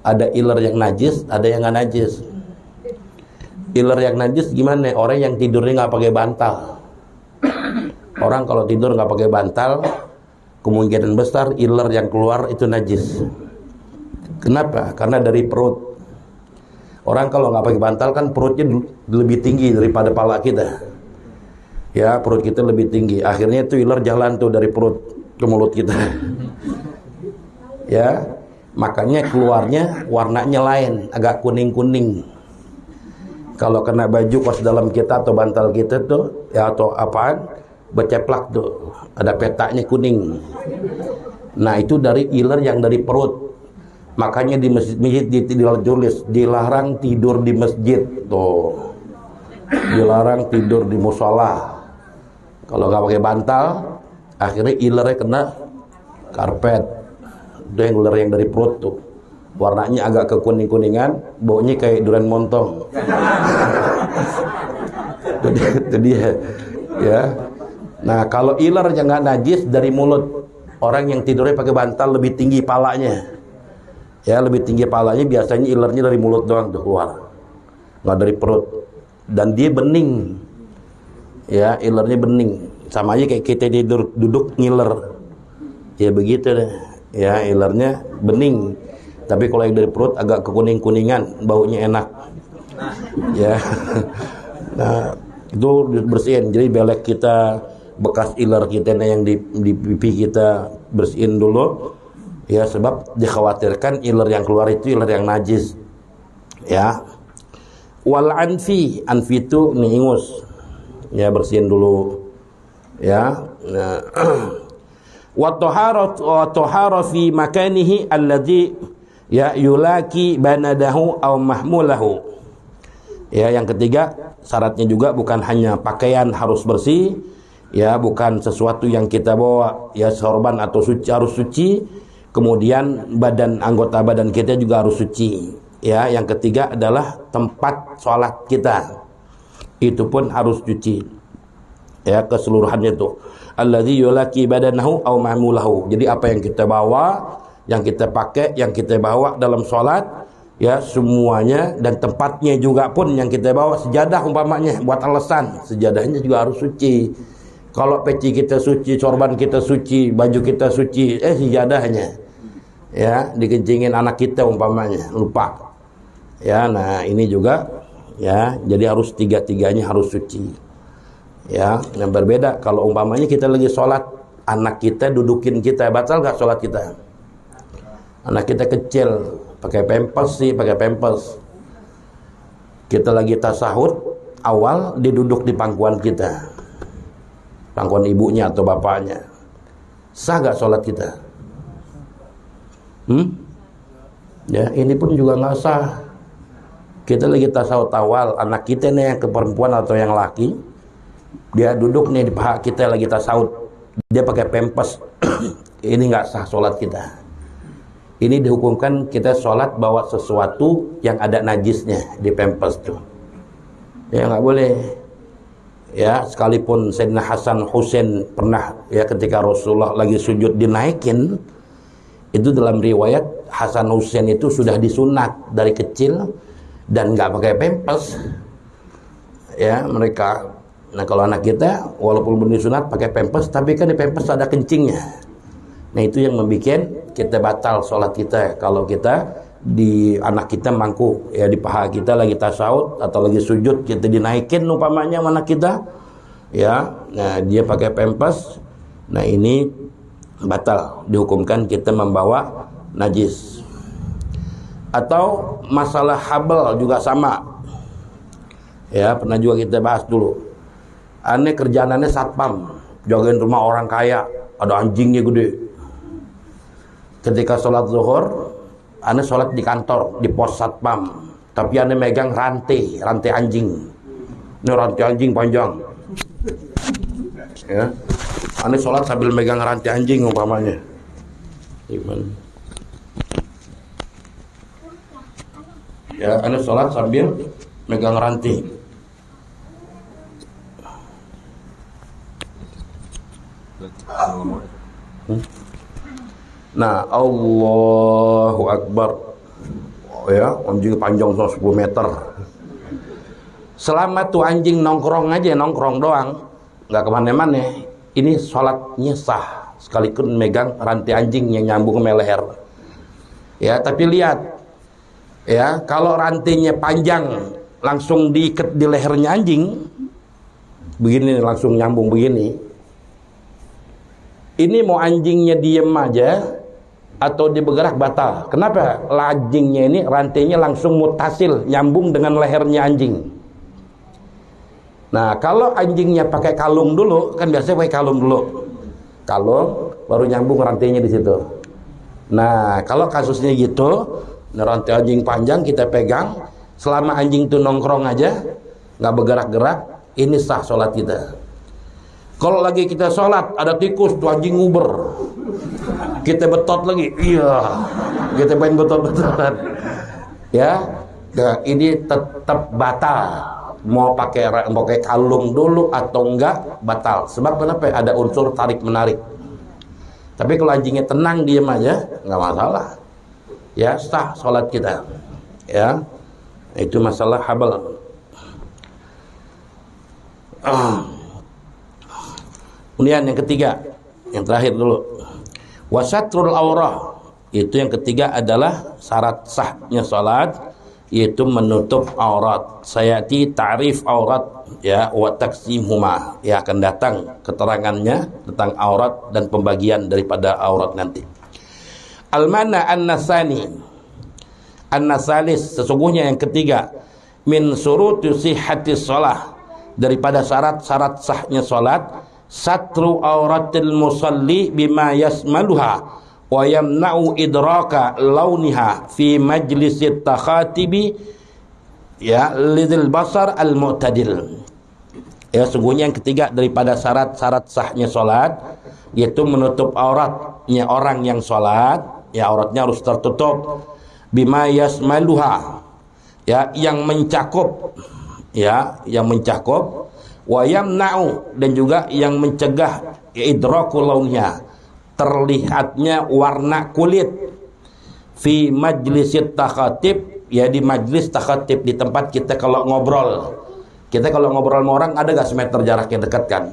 ada iler yang najis, ada yang nggak najis. Iler yang najis gimana? Orang yang tidurnya nggak pakai bantal. Orang kalau tidur nggak pakai bantal, kemungkinan besar iler yang keluar itu najis. Kenapa? Karena dari perut. Orang kalau nggak pakai bantal kan perutnya lebih tinggi daripada kepala kita. Ya, perut kita lebih tinggi. Akhirnya itu iler jalan tuh dari perut ke mulut kita. Ya, makanya keluarnya warnanya lain, agak kuning-kuning. Kalau kena baju kos dalam kita atau bantal kita tuh, ya, atau apaan, berceplak tuh, ada petanya kuning. Nah, itu dari iler yang dari perut. Makanya di masjid ditulis dilarang tidur di masjid tuh, dilarang tidur di musola. Kalau nggak pakai bantal, akhirnya ilernya kena karpet. Itu yang iler yang dari perut tuh, warnanya agak kekuning-kuningan, baunya kayak durian montong. Itu dia, ya. Nah, kalau iler yang nggak najis dari mulut, orang yang tidurnya pakai bantal lebih tinggi palanya. Ya, lebih tinggi palanya, biasanya ilernya dari mulut doang tuh keluar, nggak dari perut. Dan dia bening, ya, ilernya bening. Sama aja kayak kita tidur duduk ngiler, ya begitu deh, ya, ilernya bening. Tapi kalau yang dari perut agak kekuning-kuningan, baunya enak, ya. Nah, itu bersihin. Jadi belek kita, bekas iler kita yang di pipi kita bersihin dulu, ya, sebab dikhawatirkan iler yang keluar itu iler yang najis, ya. Wal anfi itu nih ingus, ya, bersihin dulu, ya. Nah, wa tahara fi makanihi alladhi, ya, yulaki banadahu aw mahmulahu. Ya, yang ketiga syaratnya juga bukan hanya pakaian harus bersih, ya, bukan sesuatu yang kita bawa, ya, sorban atau suci harus suci, kemudian anggota badan kita juga harus suci, ya. Yang ketiga adalah tempat sholat kita, itu pun harus suci, ya, keseluruhannya itu. Alladzi yulaki badanahu aw ma'mulahu. Jadi apa yang kita bawa, yang kita pakai, yang kita bawa dalam sholat, ya, semuanya, dan tempatnya juga pun yang kita bawa, sejadah umpamanya buat alasan, sejadahnya juga harus suci. Kalau peci kita suci, sorban kita suci, baju kita suci, sejadahnya, ya, dikencingin anak kita umpamanya, lupa, ya. Nah, ini juga, ya, jadi harus tiga-tiganya harus suci, ya. Yang berbeda kalau umpamanya kita lagi sholat, anak kita dudukin kita, batal gak sholat kita? Anak kita kecil, pakai pampers sih, pakai pampers. Kita lagi tasahud awal, diduduk di pangkuan kita, pangkuan ibunya atau bapaknya, sah gak sholat kita? Ya, ini pun juga nggak sah. Kita lagi tasawuf awal, anak kita nih yang ke perempuan atau yang laki, dia duduk nih di paha kita lagi tasawuf, dia pakai pampers, ini nggak sah sholat kita. Ini dihukumkan kita sholat bawa sesuatu yang ada najisnya di pampers tuh, ya, nggak boleh. Ya, sekalipun Sayyidina Hasan Husain pernah, ya, ketika Rasulullah lagi sujud dinaikin, itu dalam riwayat Hasan Husain itu sudah disunat dari kecil dan nggak pakai pampers, ya, mereka. Nah, kalau anak kita walaupun belum disunat pakai pampers, tapi kan di pampers ada kencingnya, Nah itu yang membuat kita batal sholat kita kalau kita di anak kita mangku ya, di paha kita lagi tasawuf atau lagi sujud kita dinaikin umpamanya anak kita ya, nah dia pakai pempes, nah ini batal, dihukumkan kita membawa najis. Atau masalah habal juga sama ya, pernah juga kita bahas dulu. Aneh kerjaannya satpam, jagain rumah orang kaya, ada anjingnya gede. Ketika sholat zuhur, aneh sholat di kantor, di pos satpam, tapi aneh megang rantai anjing. Ini rantai anjing panjang. Ya, aneh sholat sambil megang rantai anjing umpamanya. Gimana? Ya, aneh sholat sambil megang rantai. Nah, Allahu Akbar. Ya, anjing panjang 10 meter. Selama tuh anjing nongkrong aja, nongkrong doang, nggak kemana-mana, ini sholatnya sah, sekalipun megang rantai anjing yang nyambung ke leher. Ya, tapi lihat, ya, kalau rantainya panjang, langsung diikat di lehernya anjing, begini langsung nyambung begini. Ini mau anjingnya diem aja atau dia bergerak batal. Kenapa? Anjingnya ini rantainya langsung mutasil, nyambung dengan lehernya anjing. Nah, kalau anjingnya pakai kalung dulu, kan biasanya pakai kalung dulu. Kalung baru nyambung rantainya di situ. Nah, kalau kasusnya gitu, rantai anjing panjang kita pegang, selama anjing itu nongkrong aja, nggak bergerak-gerak, ini sah sholat kita. Kalau lagi kita sholat ada tikus tuh anjing nguber, kita betot lagi, iya, kita main betot-betotan, ya, nah, ini tetap batal. Mau pakai kalung dulu atau enggak batal. Sebab kenapa? Ada unsur tarik menarik. Tapi kalau anjingnya tenang diam aja, nggak masalah. Ya, sah sholat kita. Ya, itu masalah habal. Kemudian yang ketiga, yang terakhir dulu, wasatrul aurah. Itu yang ketiga adalah syarat sahnya sholat, yaitu menutup aurat. Sayati ta'rif aurat ya wa taqsimhuma, ya akan datang keterangannya tentang aurat dan pembagian daripada aurat nanti. Al-mana an-nasani, an-nasalis, sesungguhnya yang ketiga, min surutu sihhatis shalah, daripada syarat-syarat sahnya salat, satru auratil musalli bima yasmaluha wa yamna'u idraka launiha fi majlisit takhatibi ya lidil basar al mu'tadil. Ya, sungguhnya yang ketiga daripada syarat-syarat sahnya salat, yaitu menutup auratnya orang yang salat, ya auratnya harus tertutup, bima yasmaluha, ya yang mencakup, ya yang mencakup, wa yamna'u, dan juga yang mencegah idrakul launiha, terlihatnya warna kulit, fi majlisit takhatib, ya di majlis takhatib, di tempat kita kalau ngobrol. Kita kalau ngobrol sama orang ada gak semeter jaraknya dekat kan?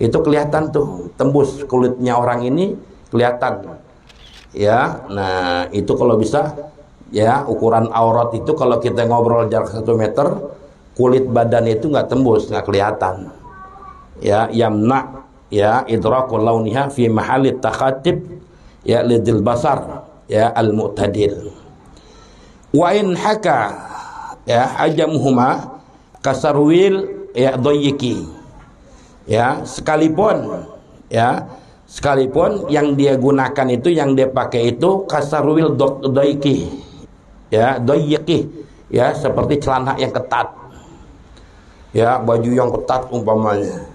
Itu kelihatan tuh, tembus kulitnya orang ini kelihatan. Ya, nah itu kalau bisa, ya ukuran aurat itu kalau kita ngobrol jarak 1 meter, kulit badan itu nggak tembus, nggak kelihatan. Ya, yamna, ya idrakul launiha fi mahallit takhatib, ya lidil basar, ya al mu'tadil. Wa in haka, ya ajamuhuma kasarwil, ya dhayyiki, ya sekalipun, ya sekalipun yang dia gunakan itu, yang dia pakai itu kasarwil dhayyiki, ya dhayyiki, ya seperti celana yang ketat, ya baju yang ketat umpamanya,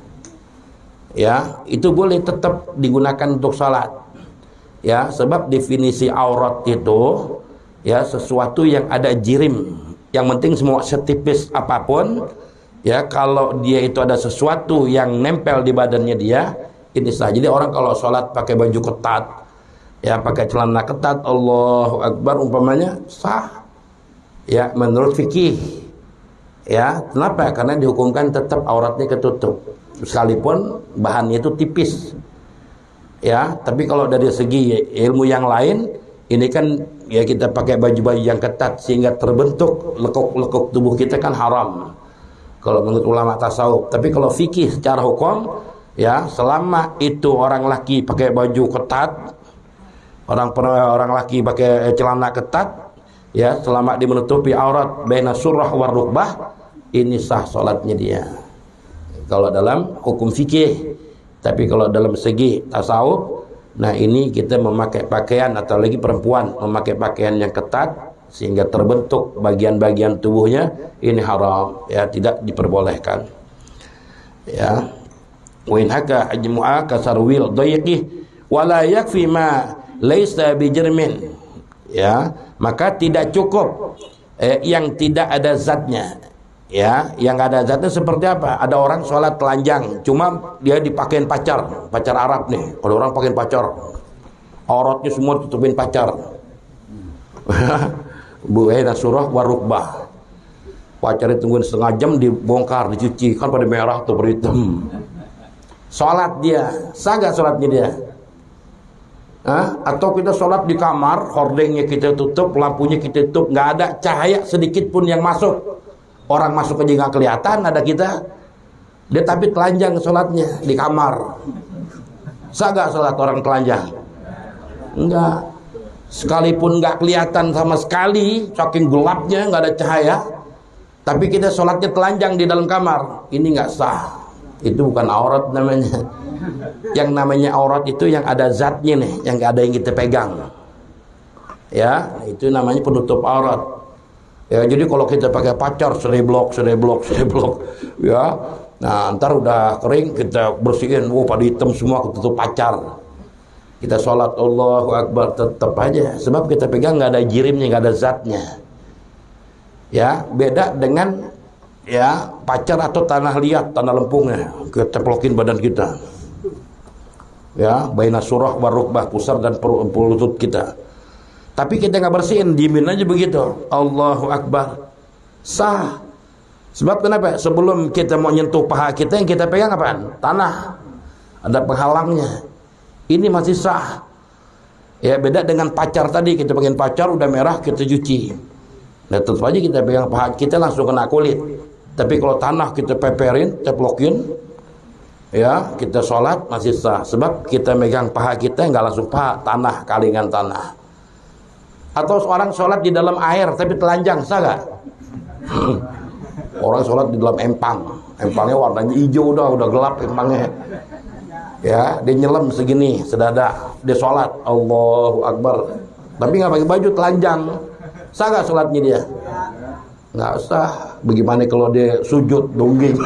ya itu boleh tetap digunakan untuk salat. Ya, sebab definisi aurat itu, ya sesuatu yang ada jirim, yang penting semua setipis apapun, ya kalau dia itu ada sesuatu yang nempel di badannya dia, ini sah. Jadi orang kalau sholat pakai baju ketat, ya pakai celana ketat, Allahu Akbar umpamanya, sah. Ya menurut fikih. Ya, kenapa? Karena dihukumkan tetap auratnya ketutup, sekalipun bahannya itu tipis. Ya, tapi kalau dari segi ilmu yang lain, ini kan ya kita pakai baju-baju yang ketat sehingga terbentuk lekuk-lekuk tubuh kita kan haram. Kalau menurut ulama tasawuf. Tapi kalau fikih secara hukum, ya selama itu orang laki pakai baju ketat, orang laki pakai celana ketat, ya selama dia menutupi aurat baina surah war rukbah, ini sah salatnya dia. Kalau dalam hukum fikih. Tapi kalau dalam segi tasawuf, nah ini kita memakai pakaian atau lagi perempuan memakai pakaian yang ketat sehingga terbentuk bagian-bagian tubuhnya, ini haram, ya tidak diperbolehkan. Ya. Wa in haka ajmu'a kasarwil dayiqih wala yakfi ma laisa bijirmin. Ya, maka tidak cukup yang tidak ada zatnya. Ya, yang ada zatnya seperti apa? Ada orang sholat telanjang, cuma dia dipakein pacar Arab nih. Kalau orang pakein pacar, auratnya semua tutupin pacar. Buena surah warukbah. Pacar ditungguin setengah jam, dibongkar, dicuci, kan pada merah tuh berhitam. Sholat dia, sah gak sholatnya dia? Atau kita sholat di kamar, hordengnya kita tutup, lampunya kita tutup, nggak ada cahaya sedikit pun yang masuk. Orang masuk aja nggak kelihatan, ada kita. Dia tapi telanjang sholatnya di kamar. Sah gak sholat orang telanjang? Enggak. Sekalipun nggak kelihatan sama sekali, saking gelapnya, nggak ada cahaya, tapi kita sholatnya telanjang di dalam kamar, ini nggak sah. Itu bukan aurat namanya. Yang namanya aurat itu yang ada zatnya nih, yang nggak ada yang kita pegang. Ya, itu namanya penutup aurat. Ya, jadi kalau kita pakai pacar sereblok, ya, nah ntar udah kering kita bersihin, pada hitam semua ketutup pacar. Kita sholat Allahu Akbar tetap aja, sebab kita pegang nggak ada jirimnya, nggak ada zatnya. Ya, beda dengan ya pacar atau tanah liat, tanah lempungnya, kita pelokin badan kita. Ya, baina surah warukbah, pusar dan perut lutut kita. Tapi kita nggak bersihin, diemin aja begitu. Allahu Akbar, sah. Sebab kenapa? Sebelum kita mau nyentuh paha kita, yang kita pegang apaan? Tanah. Ada penghalangnya. Ini masih sah. Ya, beda dengan pacar tadi, kita pengen pacar udah merah kita cuci. Nah, tentu aja kita pegang paha kita langsung kena kulit. Tapi kalau tanah kita peperin, ceplokin, ya kita sholat masih sah. Sebab kita megang paha kita nggak langsung paha, tanah, kalingan tanah. Atau seorang sholat di dalam air tapi telanjang, sah gak? Orang sholat di dalam empang, empangnya warnanya hijau, udah gelap empangnya. Ya, dia nyelam segini, sedada, dia sholat, Allahu Akbar, tapi nggak pakai baju, telanjang, sah gak sholatnya dia? Nggak sah. Bagaimana kalau dia sujud dongging?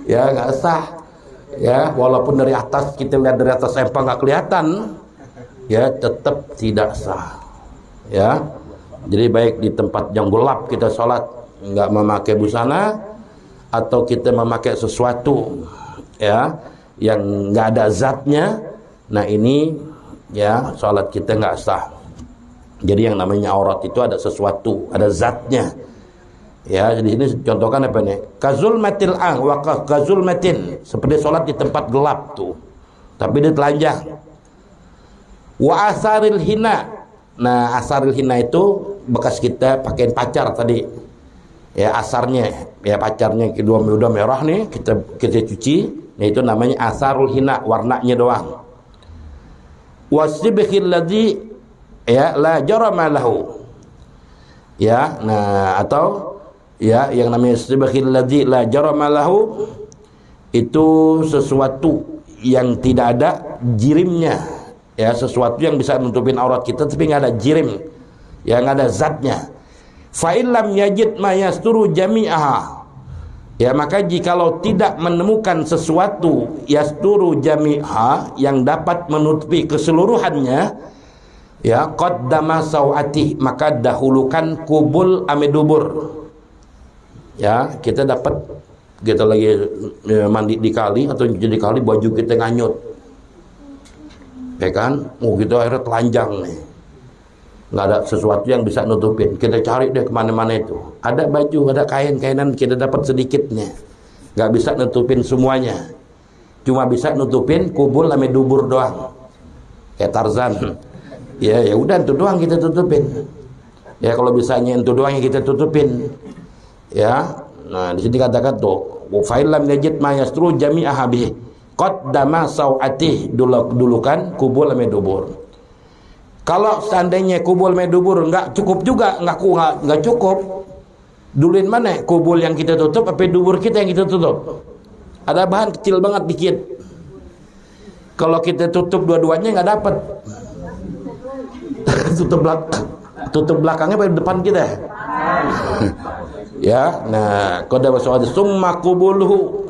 Ya nggak sah. Ya, walaupun dari atas kita lihat dari atas empang nggak kelihatan, ya tetap tidak sah. Ya, jadi baik di tempat yang gelap kita sholat nggak memakai busana, atau kita memakai sesuatu ya yang nggak ada zatnya, nah ini ya sholat kita nggak sah. Jadi yang namanya aurat itu ada sesuatu, ada zatnya. Ya, jadi ini contohkan apa nih? Kazulmatil ang wa kazulmatin, seperti sholat di tempat gelap tuh, tapi dia telanjang. Wa asaril hina. Nah, asaril hina itu bekas kita pakein pacar tadi. Ya, asarnya, ya pacarnya kedua udah merah nih, kita cuci. Nah, itu namanya asarul hina, warnanya doang. Wasibkhil ladzi ya la jarama lahu. Ya, nah atau ya yang namanya sibkhil ladzi la jarama lahu itu sesuatu yang tidak ada jirimnya. Ya, sesuatu yang bisa nutupin aurat kita tapi nggak ada jirim, yang ada zatnya. Fa illam yajid ma yasturu jami'aha, ya maka jikalau tidak menemukan sesuatu yasturu jami'aha yang dapat menutupi keseluruhannya, ya qaddama sawati, maka dahulukan kubul amedubur. Ya, kita lagi mandi di kali atau jadi kali, baju kita nganyut, ya kan, gitu akhirnya telanjang nih, nggak ada sesuatu yang bisa nutupin. Kita cari deh kemana-mana itu, ada baju, ada kainan kita dapat sedikitnya, nggak bisa nutupin semuanya. cuma bisa nutupin kubul ame dubur doang. Kayak Tarzan. Ya udah itu doang kita tutupin. Ya kalau bisanya itu doang yang kita tutupin. Ya. Nah, di sini katakan tuh, fa illam yajid ma yastru jami'aha bihi. Qaddama sau'ati dulukan kubul ame dubur. Kalau seandainya kubul ame dubur enggak cukup juga, enggak cukup. Duluin mana? Kubul yang kita tutup apa dubur kita yang kita tutup? Ada bahan kecil banget dikit. Kalau kita tutup dua-duanya nggak dapat. tutup belakangnya pada depan kita. Ya, nah, qad wasawad summa qubuluhu.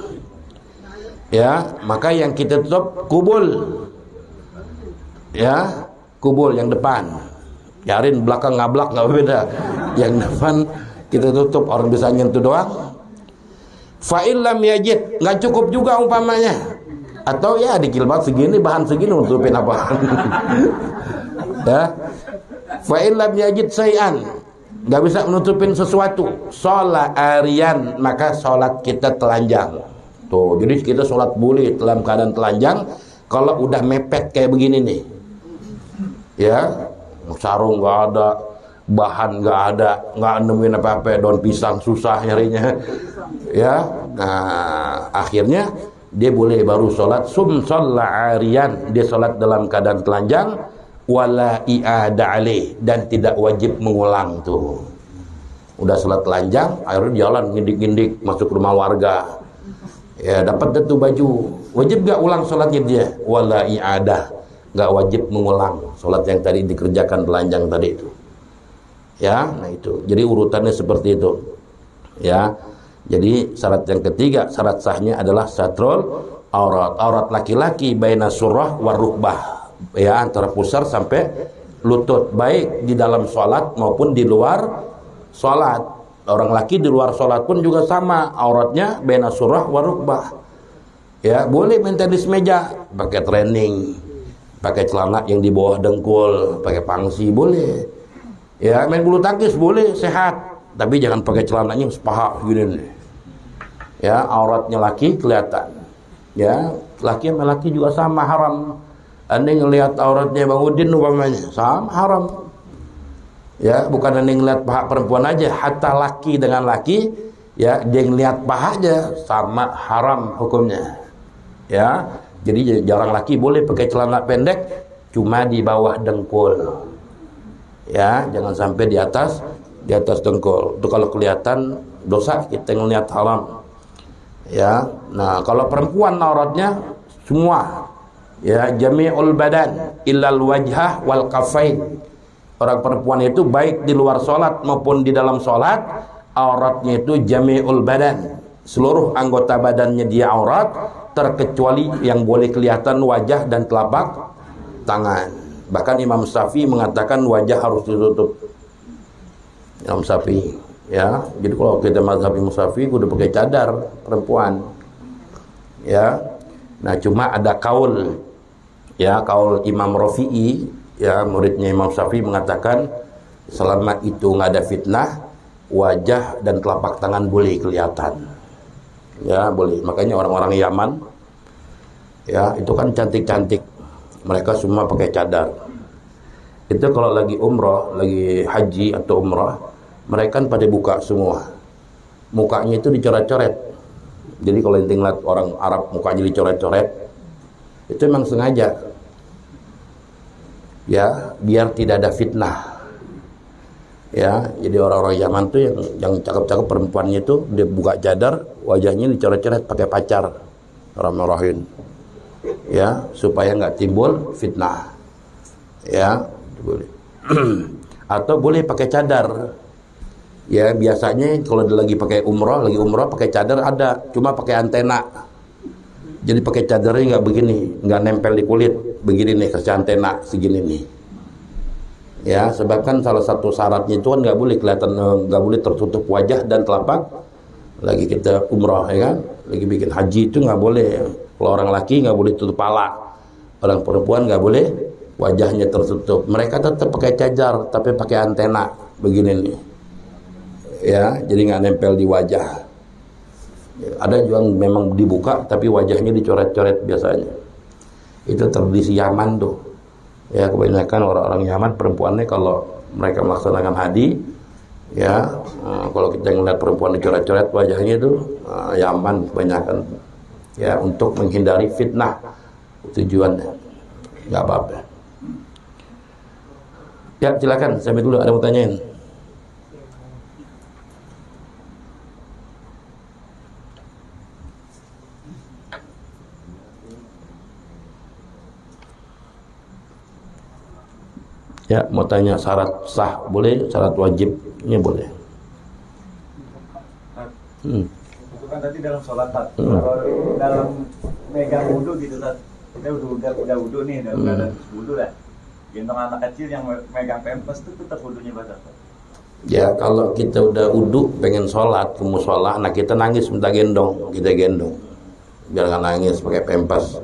Ya, maka yang kita tutup kubul. Ya, kubul yang depan. Yarin belakang ngablak nggak beda. Yang depan kita tutup, orang bisa nyentuh doang. Fa illam yajid, nggak cukup juga umpamanya. Atau ya dikilbat segini, bahan segini nutupin apa? Ya. Fa illam yajid say'an, enggak bisa menutupin sesuatu. Sholat arian, maka sholat kita telanjang. Tuh, jadi kita sholat boleh dalam keadaan telanjang kalau udah mepet kayak begini nih. Ya, sarung enggak ada, bahan enggak ada, enggak nemuin apa-apa, daun pisang susah nyarinya. Ya. Nah, akhirnya dia boleh baru sholat shalla arian, dia sholat dalam keadaan telanjang, wala i'ada alaih, dan tidak wajib mengulang. Tuh udah sholat telanjang, akhirnya jalan ngindik-ngindik masuk rumah warga, ya dapat itu baju, wajib gak ulang sholatnya dia? Wala i'adah, gak wajib mengulang sholat yang tadi dikerjakan telanjang tadi itu. Ya, nah itu jadi urutannya seperti itu. Ya, jadi syarat yang ketiga, syarat sahnya adalah satrul aurat. Aurat laki-laki baina surah war rukbah. Ya, antara pusar sampai lutut, baik di dalam sholat maupun di luar sholat. Orang laki di luar sholat pun juga sama, auratnya baina surah war rukbah. Ya, boleh main tenis meja, pakai training, pakai celana yang di bawah dengkul, pakai pangsi boleh. Ya, main bulu tangkis boleh, sehat, tapi jangan pakai celananya sepaha gini nih. Ya, auratnya laki kelihatan. Ya, laki sama laki juga sama haram. Anda ngelihat auratnya Bang Udin umpamanya, sama haram. Ya, bukan anda ngelihat paha perempuan aja, hatta laki dengan laki, ya dia ngelihat paha aja sama haram hukumnya. Ya, jadi jarang laki boleh pakai celana pendek cuma di bawah dengkul. Ya, jangan sampai di atas dengkul. Itu kalau kelihatan dosa, kita ngelihat haram. Ya, nah kalau perempuan auratnya semua, ya jami'ul badan illal wajhah wal kafain. Orang perempuan itu baik di luar sholat maupun di dalam sholat, auratnya itu jami'ul badan, seluruh anggota badannya dia aurat, terkecuali yang boleh kelihatan wajah dan telapak tangan. Bahkan Imam Syafi'i mengatakan wajah harus ditutup. Imam Syafi'i. Ya, jadi kalau kita mazhab Imam Syafi'i udah pakai cadar perempuan. Ya. Nah, cuma ada kaul, ya, kaul Imam Rafi'i, ya, muridnya Imam Syafi'i mengatakan selama itu nggak ada fitnah, wajah dan telapak tangan boleh kelihatan. Ya, boleh. Makanya orang-orang Yaman, ya, itu kan cantik-cantik. Mereka semua pakai cadar. Itu kalau lagi umrah, lagi haji atau umrah, mereka kan pada buka semua. Mukanya itu dicoret-coret. Jadi kalau ente ngeliat orang Arab mukanya dicoret-coret, itu memang sengaja. Ya, biar tidak ada fitnah. Ya, jadi orang-orang Yaman tuh yang cakep-cakep perempuannya itu dia buka cadar, wajahnya dicoret-coret pakai pacar. Rahim-rahim. Ya, supaya nggak timbul fitnah. Ya, boleh. Atau boleh pakai cadar. Ya, biasanya kalau dia lagi pakai umrah, pakai cadar ada, cuma pakai antena. Jadi pakai cadarnya nggak begini, nggak nempel di kulit, begini nih, kasih antena segini nih. Ya, sebabkan salah satu syaratnya itu kan nggak boleh kelihatan, nggak boleh tertutup wajah dan telapak. Lagi kita umrah, ya kan, lagi bikin haji itu nggak boleh. Kalau orang laki nggak boleh tutup pala, orang perempuan nggak boleh wajahnya tertutup. Mereka tetap pakai cadar, tapi pakai antena begini nih. Ya, jadi nggak nempel di wajah. Ada juga memang dibuka tapi wajahnya dicoret-coret biasanya. Itu tradisi Yaman tuh. Ya, kebanyakan orang-orang Yaman perempuannya kalau mereka melaksanakan haji, ya, kalau kita ngeliat perempuan dicoret-coret wajahnya itu Yaman kebanyakan. Ya, untuk menghindari fitnah tujuannya. Nggak apa-apa. Ya, silakan. Sampai dulu ada mau tanyain. Ya, mau tanya syarat sah boleh, syarat wajibnya boleh. Itu kan tadi dalam sholat, kalau dalam megang wudhu gitu, kita udah wudhu nih, udah wudhu lah. Gendong anak kecil yang megang pempes itu tetap wudhunya batal. Ya, kalau kita udah wudhu pengen sholat ke musola, anak kita nangis minta gendong, kita gendong biar nggak nangis pakai pempes.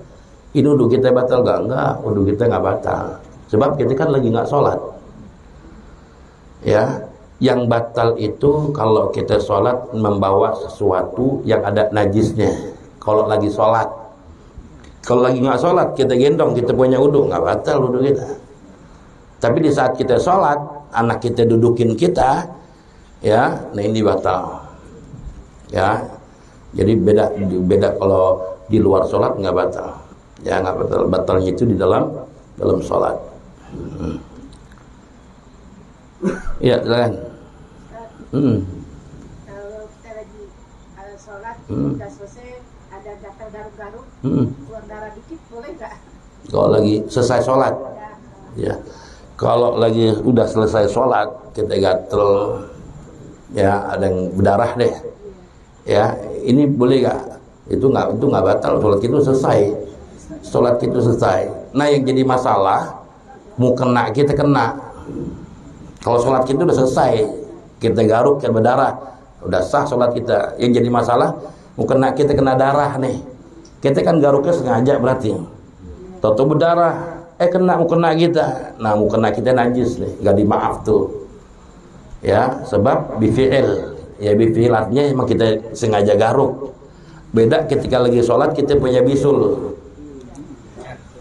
Ini wudhu kita batal gak? Enggak, wudhu kita nggak batal. Sebab kita kan lagi nggak sholat. Ya, yang batal itu kalau kita sholat membawa sesuatu yang ada najisnya. Kalau lagi sholat, kalau lagi nggak sholat kita gendong, kita punya wudhu, nggak batal wudhu kita. Tapi di saat kita sholat, anak kita dudukin kita, ya, nah ini batal. Ya, jadi beda kalau di luar sholat nggak batal. Ya, nggak batal. Batalnya itu di dalam sholat. Ya, silakan. Kalau kita lagi sholat, udah selesai, ada gatal garuk-garuk, keluar darah dikit, boleh nggak? Kalau lagi selesai sholat, ya. Kalau lagi udah selesai sholat, kita gatel, ya, ada yang berdarah deh, ya, ini boleh nggak? Itu nggak batal. Sholat itu selesai, sholat itu selesai. Nah, yang jadi masalah, mau kena kita kena. Kalau sholat kita udah selesai, kita garuk, kita berdarah, udah sah sholat kita. Yang jadi masalah, mau kena kita kena darah nih. Kita kan garuknya sengaja berarti. Toto berdarah, mau kena kita. Nah, mau kena kita najis nih, gak dimaaf tuh. Ya, sebab bifi'il. Ya, bifi'il artinya emang kita sengaja garuk. Beda ketika lagi sholat kita punya bisul.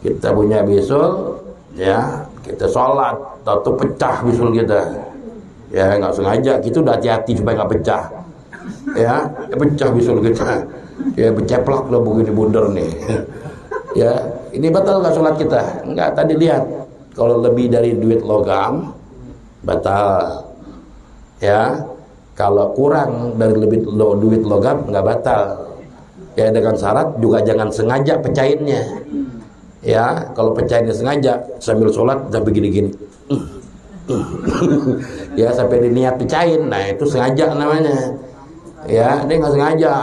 Kita punya bisul, ya, kita sholat, toto pecah bisul kita. Ya, nggak sengaja, kita udah hati-hati supaya nggak pecah. Ya, pecah bisul kita. Ya, beceplak lah begini bundar nih. Ya, ini batal nggak sholat kita? Nggak, tadi lihat. Kalau lebih dari duit logam, batal. Ya, kalau kurang dari duit logam, nggak batal. Ya, dengan syarat juga jangan sengaja pecahinnya. Ya, kalau pecahinnya sengaja, sambil sholat sampai gini-gini. Ya, sampai diniat pecahin. Nah, itu sengaja namanya. Ya, dia nggak sengaja.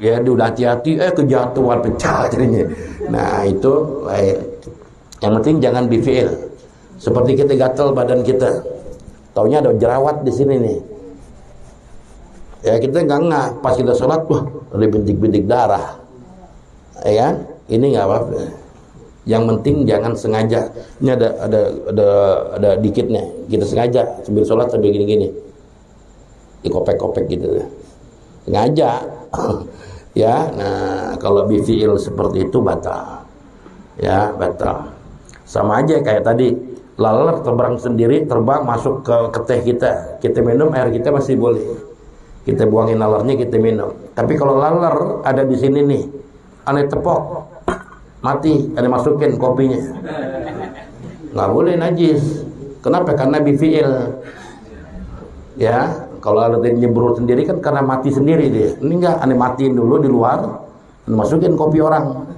Ya, dia udah hati-hati, kejatuhan pecah jadinya. Nah, itu yang penting jangan bifi'il. Seperti kita gatal badan kita, taunya ada jerawat di sini nih. Ya, kita nggak pas kita sholat, ada bintik-bintik darah. Ya kan? Ini nggak apa-apa. Yang penting jangan sengaja. Ini ada dikitnya. Kita sengaja sambil sholat sambil gini-gini, dikopek-kopek gitu. Sengaja. Ya, nah kalau bifi'il seperti itu batal. Ya, batal. Sama aja kayak tadi, laler terbang masuk ke teh kita. Kita minum, air kita masih boleh. Kita buangin lalernya, kita minum. Tapi kalau laler ada di sini nih, aneh tepok, mati, ada masukin kopinya, nggak boleh, najis. Kenapa? Karena bifi'il. Ya, kalau ada nyebrut sendiri kan karena mati sendiri dia. Ini enggak, aneh matiin dulu di luar, masukin kopi orang.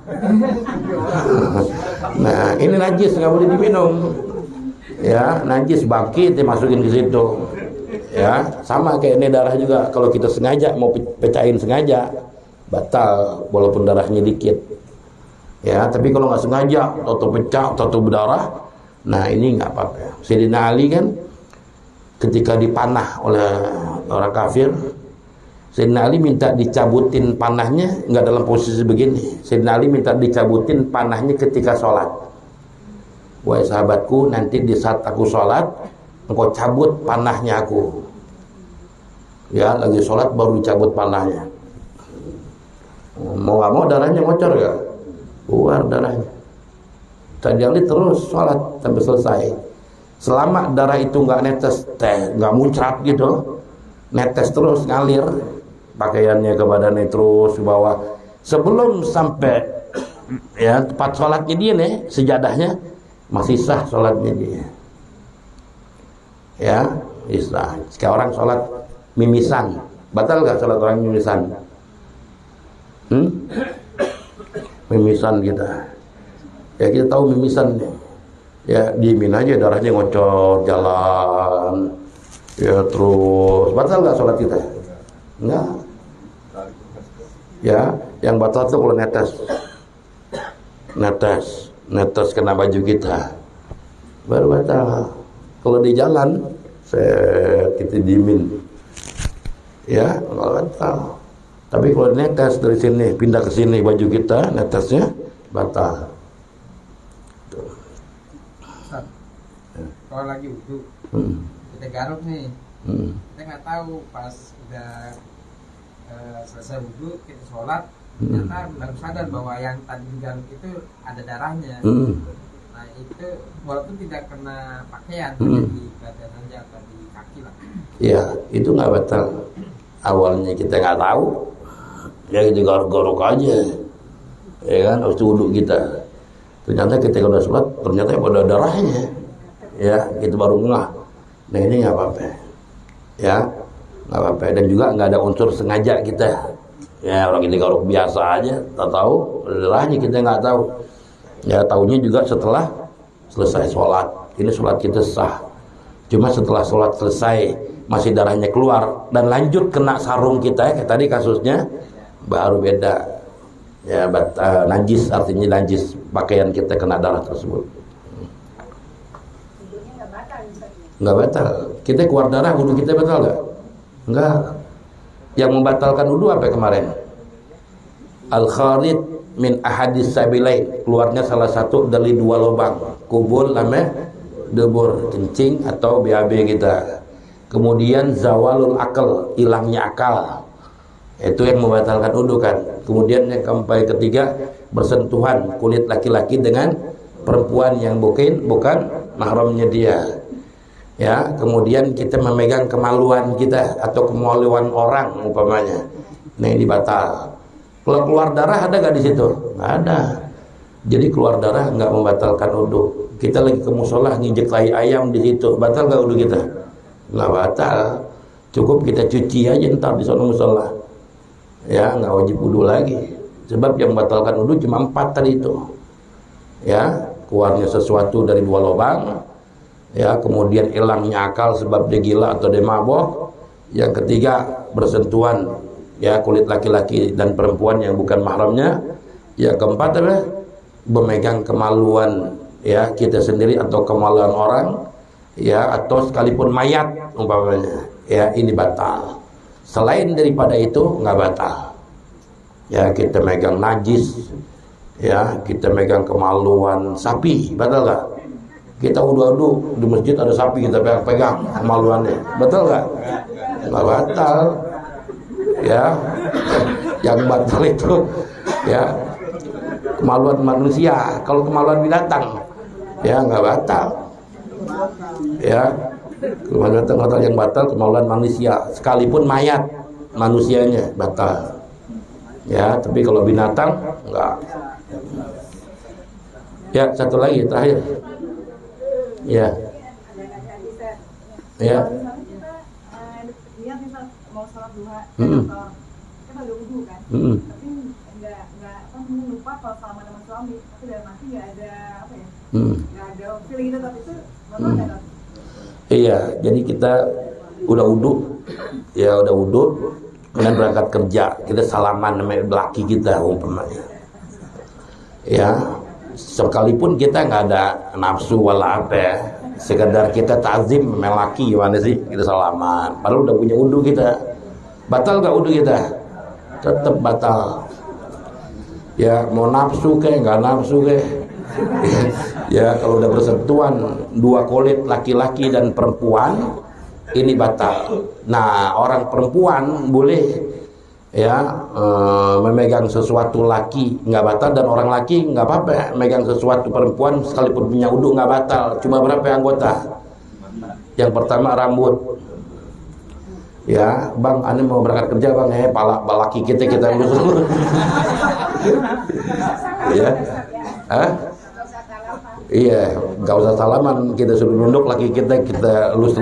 Nah, ini najis, nggak boleh diminum. Ya, najis, bangkit dimasukin ke situ. Ya, sama kayak ini darah juga. Kalau kita sengaja mau pecahin sengaja, batal walaupun darahnya dikit. Ya, tapi kalau nggak sengaja, toto pecah, toto berdarah, nah ini nggak apa-apa. Sayyidina Ali kan ketika dipanah oleh orang kafir, Sayyidina Ali minta dicabutin panahnya, nggak dalam posisi begini. Sayyidina Ali minta dicabutin panahnya ketika sholat. Wahai sahabatku, nanti di saat aku sholat, engkau cabut panahnya aku. Ya, lagi sholat baru dicabut panahnya. Mau nggak mau darahnya ngocor ya, keluar darahnya. Terjadi terus sholat sampai selesai. Selama darah itu nggak netes, nggak muncrat gitu, netes terus ngalir, pakaiannya ke badannya terus ke bawah. Sebelum sampai ya tempat sholatnya dia nih, sejadahnya masih sah sholatnya dia. Ya, sah. Jika orang sholat mimisan, batal nggak sholat orang mimisan? Mimisan kita. Ya kita tahu mimisan nih. Ya diemin aja darahnya ngocor jalan. Ya terus batal nggak sholat kita? Enggak. Ya, yang batal itu kalau netes kena baju kita, baru batal. Kalau di jalan, kita diemin, ya nggak batal. Tapi kalau netes dari sini pindah ke sini baju kita, netesnya batal. Kalau lagi wudu, kita garuk nih, kita nggak tahu pas udah selesai wudu kita sholat, ternyata baru sadar bahwa yang tadi digaruk itu ada darahnya. Nah itu walaupun tidak kena pakaian, di badan aja atau di kaki lah. Ya itu nggak batal. Awalnya kita nggak tahu, ya kita garuk-garuk aja, ya kan harus wudu kita. Ternyata kita udah sholat, ternyata ada darahnya. Ya kita baru ngeh. Nah ini nggak apa-apa, ya nggak apa-apa. Dan juga nggak ada unsur sengaja kita. Ya orang kita garuk biasa aja, tak tahu darahnya kita nggak tahu. Ya tahunya juga setelah selesai sholat. Ini sholat kita sah. Cuma setelah sholat selesai masih darahnya keluar dan lanjut kena sarung kita, kayak tadi kasusnya, baru beda. Ya najis, artinya najis pakaian kita kena darah tersebut. Nggak batal. Kita keluar darah, wudu kita batal nggak? Nggak. Yang membatalkan wudu apa kemarin? Al-kharid min ahadis sabilain, keluarnya salah satu dari dua lubang, kubul sama debur, kencing atau BAB kita. Kemudian zawalul akal, hilangnya akal, itu yang membatalkan wudu kan. Kemudian yang keempat ketiga, bersentuhan kulit laki-laki dengan perempuan yang bukan mahramnya dia. Ya, kemudian kita memegang kemaluan kita atau kemaluan orang umpamanya. Nah ini batal. Kalau keluar darah ada nggak di situ? Nggak ada. Jadi keluar darah nggak membatalkan wudu. Kita lagi ke musola nginjek tai ayam di situ, batal nggak wudu kita? Nggak batal. Cukup kita cuci aja ntar di sana musola. Ya nggak wajib wudu lagi. Sebab yang membatalkan wudu cuma 4 tadi itu. Ya keluarnya sesuatu dari dua lubang. Ya kemudian hilangnya akal sebab dia gila atau dia mabok. Yang ketiga bersentuhan ya kulit laki-laki dan perempuan yang bukan mahramnya. Yang keempat adalah memegang kemaluan ya kita sendiri atau kemaluan orang ya atau sekalipun mayat umpamanya. Ya ini batal. Selain daripada itu nggak batal. Ya kita megang najis, ya kita megang kemaluan sapi, batal nggak? Kita wudu di masjid ada sapi kita pegang kemaluannya, betul nggak? Nggak batal. Ya, yang batal itu ya kemaluan manusia. Kalau kemaluan binatang, ya nggak batal. Ya, kemaluan binatang yang batal kemaluan manusia, sekalipun mayat manusianya batal. Ya, tapi kalau binatang enggak. Ya, satu lagi terakhir. Ya. Ya. Mau sholat duha, kita udah wudu kan, tapi nggak lupa kalau sama sama suami, tapi dalam hati nggak ada apa ya, nggak ada feeling itu, tapi itu batal nggak? Iya, jadi kita udah wudu, kemudian berangkat kerja, kita salaman sama laki kita umpamanya. Ya, sekalipun kita nggak ada nafsu wala apa ya, sekedar kita ta'zim sama laki gimana sih, kita salaman, padahal udah punya wudu kita. Batal nggak wudu kita? Tetap batal. Ya mau nafsu ke, nggak nafsu ke. Ya kalau udah bersentuhan dua kulit laki-laki dan perempuan, ini batal. Nah orang perempuan boleh memegang sesuatu laki nggak batal, dan orang laki nggak apa-apa megang sesuatu perempuan sekalipun punya wudu nggak batal. Cuma berapa anggota? Yang pertama rambut. Ya, Bang, ane mau berangkat kerja, Bang, pala laki kita lulus. Ya. Hah? Iya, nggak usah salaman, kita suruh nunduk laki kita lulus,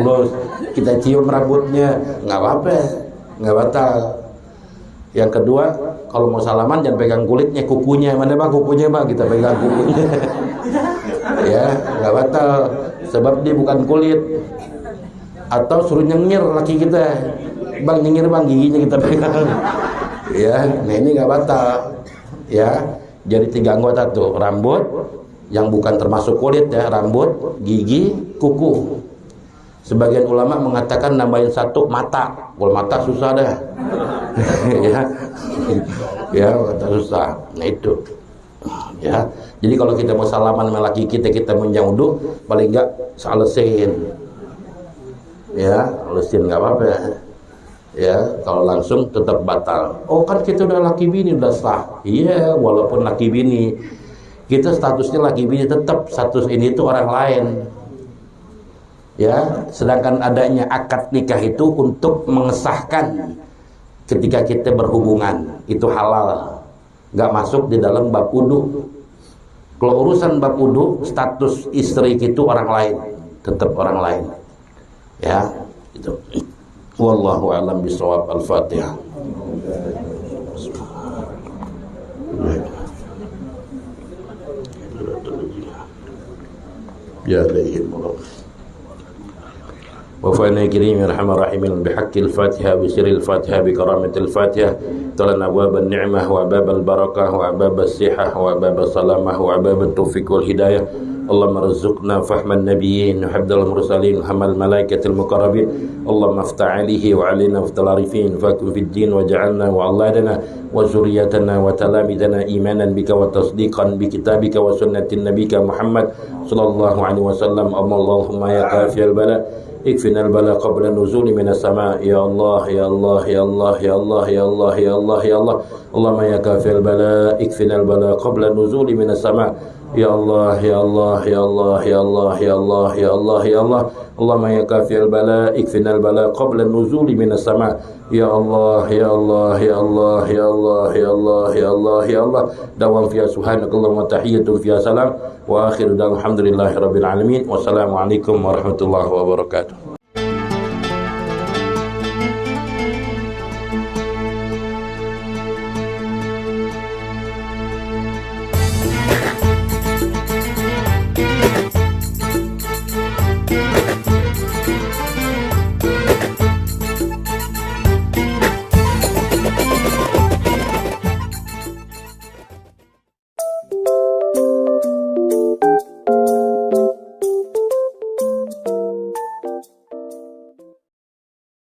kita cium rambutnya, nggak apa-apa, nggak batal. Yang kedua, kalau mau salaman jangan pegang kulitnya, kukunya. Mana Bang kukunya, Bang? Kita pegang kukunya. Ya, nggak batal, sebab dia bukan kulit. Atau suruh nyengir laki kita, Bang nyengir Bang, giginya kita pegang. Ya, nah ini nggak batal. Ya, jadi 3 anggota tuh, rambut yang bukan termasuk kulit ya, rambut, gigi, kuku. Sebagian ulama mengatakan nambahin 1 mata. Kalau mata susah dah. Ya, mata susah. Nah itu. Ya. Jadi kalau kita mau salaman sama laki kita menjang wudu, paling enggak salesin. Ya, salesin enggak apa-apa. Ya, kalau langsung tetap batal. Oh, kan kita udah laki bini udah sah. Iya, walaupun laki bini, kita statusnya laki bini, tetap status ini itu orang lain. Ya, sedangkan adanya akad nikah itu untuk mengesahkan ketika kita berhubungan itu halal, nggak masuk di dalam bab wudu. Kalau urusan bab wudu, status istri itu orang lain, tetap orang lain. Ya, itu. Wallahu a'lam bishawab. Al-Fatihah. Ya Allah. وفانا كريم يا ارحم الراحمين بحق الفاتحه بسر الفاتحه بكرامه الفاتحه طلنا ابواب النعمه وابواب البركه وابواب الصحه وابواب السلامه وابواب التوفيق والهدايه. اللهم ارزقنا فهم النبيين وحفظ المرسلين وهم الملائكه المقربين. اللهم افتح عليه وعلينا افتح العارفين فاكن في الدين وجعلنا واولادنا وذريتنا وتلاميذنا ايمانا بك وتصديقا بكتابك وسنه نبيك محمد صلى الله عليه وسلم. اللهم يا كافي البلاء اكفنا البلاء قبل النزول من السماء. يا الله يا الله يا الله يا الله يا الله يا الله يا الله. اللهم يا كافي البلاء اكفنا البلاء قبل النزول من السماء. يا الله يا الله يا الله يا الله يا الله يا الله يا الله. اللهم يا كافي البلاء اكفنا البلاء قبل النزول من السماء. يا الله يا الله يا الله يا الله يا الله يا الله يا الله. دوام فيها سبحانك اللهم وتحية فيها سلام وآخر دعوانا الحمد لله رب العالمين. والسلام عليكم ورحمة الله وبركاته.